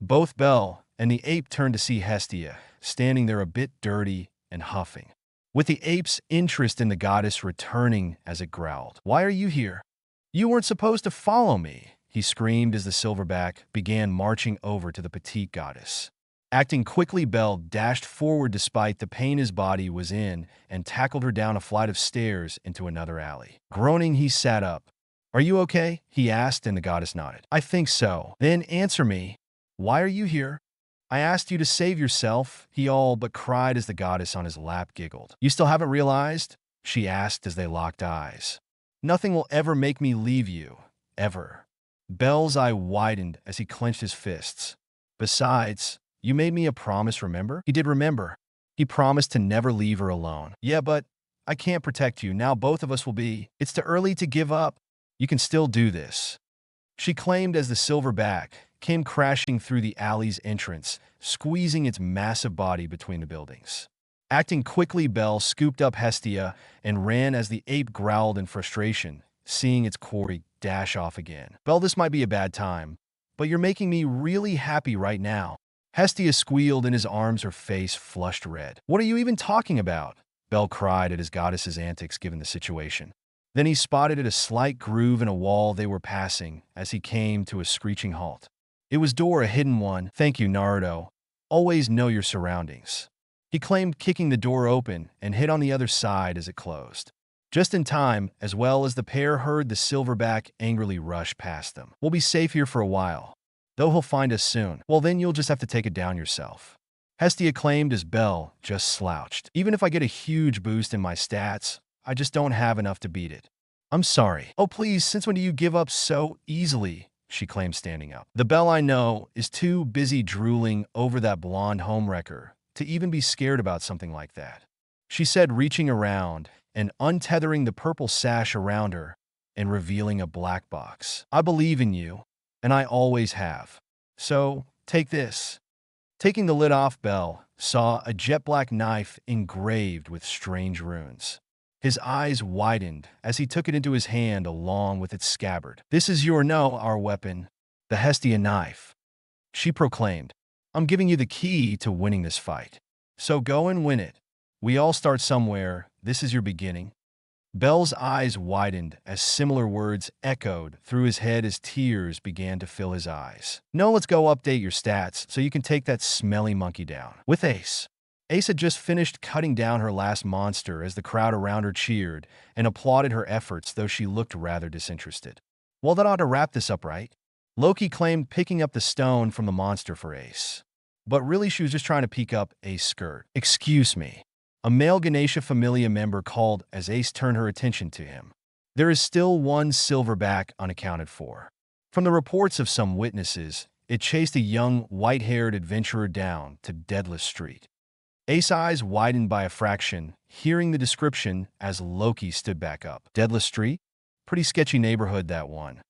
Both Belle and the ape turned to see Hestia, standing there a bit dirty and huffing, with the ape's interest in the goddess returning as it growled. Why are you here? You weren't supposed to follow me, he screamed as the silverback began marching over to the petite goddess. Acting quickly, Belle dashed forward despite the pain his body was in and tackled her down a flight of stairs into another alley. Groaning, he sat up. Are you okay? He asked, and the goddess nodded. I think so. Then answer me. Why are you here? I asked you to save yourself, he all but cried as the goddess on his lap giggled. You still haven't realized? She asked as they locked eyes. Nothing will ever make me leave you. Ever. Belle's eye widened as he clenched his fists. Besides, you made me a promise, remember? He did remember. He promised to never leave her alone. Yeah, but I can't protect you. Now both of us will be. It's too early to give up. You can still do this, she claimed as the silverback came crashing through the alley's entrance, squeezing its massive body between the buildings. Acting quickly, Belle scooped up Hestia and ran as the ape growled in frustration, seeing its quarry dash off again. Belle, this might be a bad time, but you're making me really happy right now. Hestia squealed in his arms, her face flushed red. What are you even talking about? Belle cried at his goddess's antics given the situation. Then he spotted a slight groove in a wall they were passing as he came to a screeching halt. It was door, a hidden one. Thank you, Naruto. Always know your surroundings, he claimed, kicking the door open and hit on the other side as it closed. Just in time, as well as the pair heard the silverback angrily rush past them. We'll be safe here for a while, though he'll find us soon. Well, then you'll just have to take it down yourself, Hestia claimed as Belle just slouched. Even if I get a huge boost in my stats, I just don't have enough to beat it. I'm sorry. Oh, please, since when do you give up so easily? She claimed, standing up. The Belle I know is too busy drooling over that blonde homewrecker to even be scared about something like that, she said, reaching around and untethering the purple sash around her and revealing a black box. I believe in you, and I always have. So, take this. Taking the lid off, Belle saw a jet black knife engraved with strange runes. His eyes widened as he took it into his hand along with its scabbard. This is our weapon, the Hestia knife, she proclaimed. I'm giving you the key to winning this fight. So go and win it. We all start somewhere. This is your beginning. Belle's eyes widened as similar words echoed through his head as tears began to fill his eyes. No, let's go update your stats so you can take that smelly monkey down. With Ace. Ace had just finished cutting down her last monster as the crowd around her cheered and applauded her efforts, though she looked rather disinterested. Well, that ought to wrap this up, right? Loki claimed, picking up the stone from the monster for Ace. But really, she was just trying to peek up Ace's skirt. Excuse me. A male Ganesha Familia member called as Ace turned her attention to him. There is still one silverback unaccounted for. From the reports of some witnesses, it chased a young, white-haired adventurer down to Deadless Street. Ace's eyes widened by a fraction, hearing the description as Loki stood back up. Deadless Street? Pretty sketchy neighborhood, that one.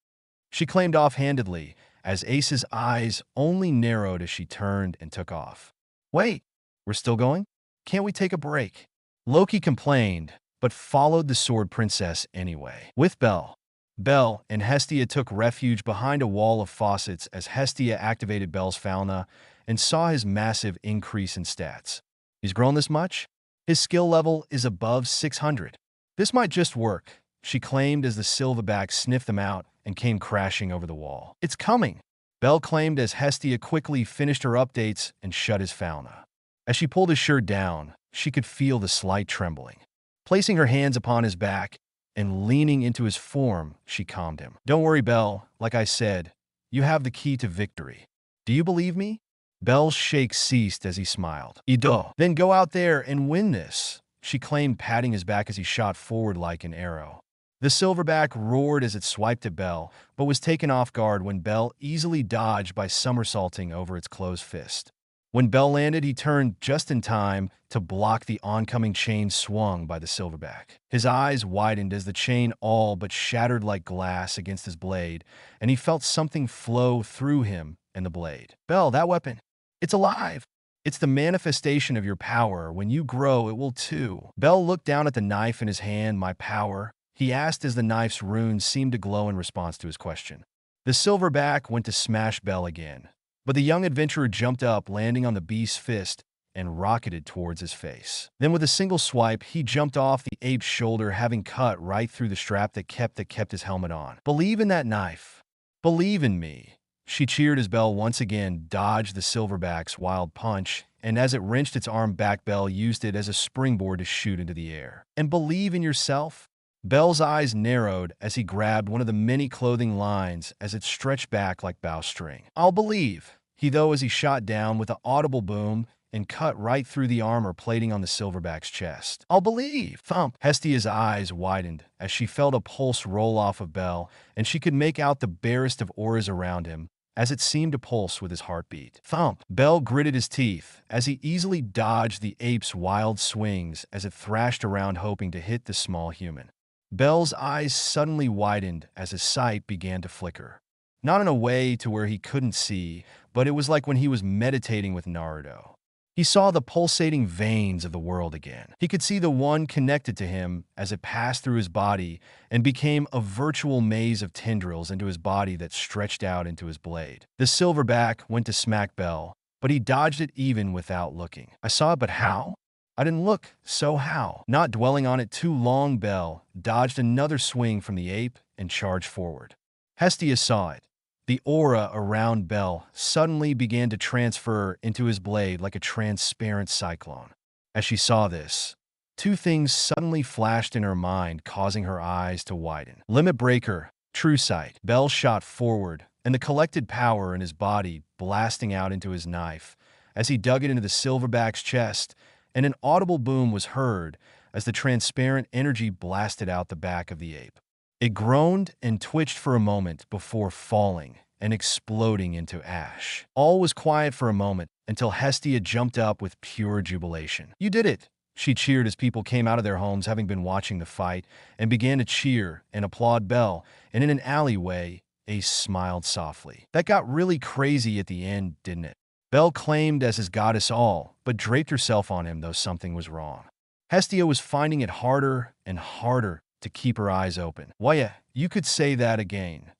She claimed offhandedly, as Ace's eyes only narrowed as she turned and took off. Wait, we're still going? Can't we take a break? Loki complained, but followed the Sword Princess anyway. With Belle. Belle and Hestia took refuge behind a wall of faucets as Hestia activated Belle's fauna and saw his massive increase in stats. He's grown this much? His skill level is above 600. This might just work, she claimed as the silverback sniffed them out and came crashing over the wall. It's coming, Belle claimed as Hestia quickly finished her updates and shut his fauna. As she pulled his shirt down, she could feel the slight trembling. Placing her hands upon his back and leaning into his form, she calmed him. Don't worry, Belle. Like I said, you have the key to victory. Do you believe me? Belle's shake ceased as he smiled. Ido. Then go out there and win this, she claimed, patting his back as he shot forward like an arrow. The silverback roared as it swiped at Belle, but was taken off guard when Belle easily dodged by somersaulting over its closed fist. When Belle landed, he turned just in time to block the oncoming chain swung by the silverback. His eyes widened as the chain all but shattered like glass against his blade, and he felt something flow through him and the blade. Belle, that weapon, it's alive. It's the manifestation of your power. When you grow, it will too. Belle looked down at the knife in his hand. My power? He asked as the knife's runes seemed to glow in response to his question. The silverback went to smash Belle again, but the young adventurer jumped up, landing on the beast's fist, and rocketed towards his face. Then with a single swipe, he jumped off the ape's shoulder, having cut right through the strap that kept his helmet on. Believe in that knife. Believe in me. She cheered as Belle once again dodged the silverback's wild punch, and as it wrenched its arm back, Belle used it as a springboard to shoot into the air. And believe in yourself? Belle's eyes narrowed as he grabbed one of the many clothing lines as it stretched back like bowstring. I'll believe, though, as he shot down with an audible boom and cut right through the armor plating on the silverback's chest. I'll believe. Thump. Hestia's eyes widened as she felt a pulse roll off of Belle, and she could make out the barest of auras around him as it seemed to pulse with his heartbeat. Thump. Belle gritted his teeth as he easily dodged the ape's wild swings as it thrashed around, hoping to hit the small human. Belle's eyes suddenly widened as his sight began to flicker. Not in a way to where he couldn't see, but it was like when he was meditating with Naruto. He saw the pulsating veins of the world again. He could see the one connected to him as it passed through his body and became a virtual maze of tendrils into his body that stretched out into his blade. The silverback went to smack Belle, but he dodged it even without looking. I saw it, but how? I didn't look, so how? Not dwelling on it too long, Belle dodged another swing from the ape and charged forward. Hestia saw it. The aura around Belle suddenly began to transfer into his blade like a transparent cyclone. As she saw this, two things suddenly flashed in her mind, causing her eyes to widen. Limit breaker, true sight. Belle shot forward, and the collected power in his body blasting out into his knife as he dug it into the silverback's chest, and an audible boom was heard as the transparent energy blasted out the back of the ape. It groaned and twitched for a moment before falling and exploding into ash. All was quiet for a moment until Hestia jumped up with pure jubilation. You did it! She cheered as people came out of their homes having been watching the fight and began to cheer and applaud Belle, and in an alleyway, Ace smiled softly. That got really crazy at the end, didn't it? Belle claimed as his goddess all, but draped herself on him, though something was wrong. Hestia was finding it harder and harder to keep her eyes open. Why, yeah, you could say that again.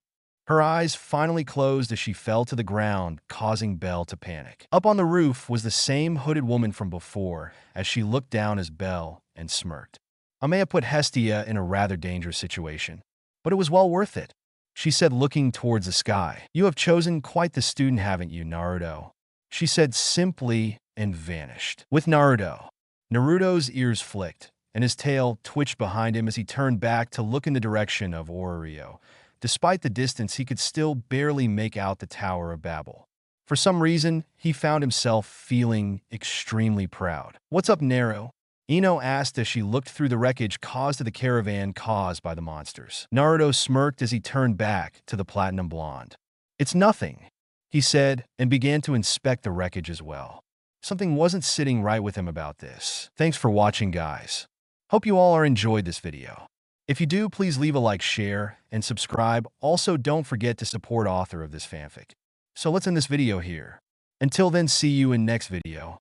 Her eyes finally closed as she fell to the ground, causing Belle to panic. Up on the roof was the same hooded woman from before as she looked down as Belle and smirked. I may have put Hestia in a rather dangerous situation, but it was well worth it, she said, looking towards the sky. You have chosen quite the student, haven't you, Naruto? She said simply and vanished. With Naruto, Naruto's ears flicked, and his tail twitched behind him as he turned back to look in the direction of Ororio. Despite the distance, he could still barely make out the Tower of Babel. For some reason, he found himself feeling extremely proud. "What's up, Naruto?" Ino asked as she looked through the wreckage caused to the caravan caused by the monsters. Naruto smirked as he turned back to the platinum blonde. "It's nothing," he said, and began to inspect the wreckage as well. Something wasn't sitting right with him about this. Thanks for watching, guys. Hope you all enjoyed this video. If you do, please leave a like, share, and subscribe. Also, don't forget to support author of this fanfic. So let's end this video here. Until then, see you in next video.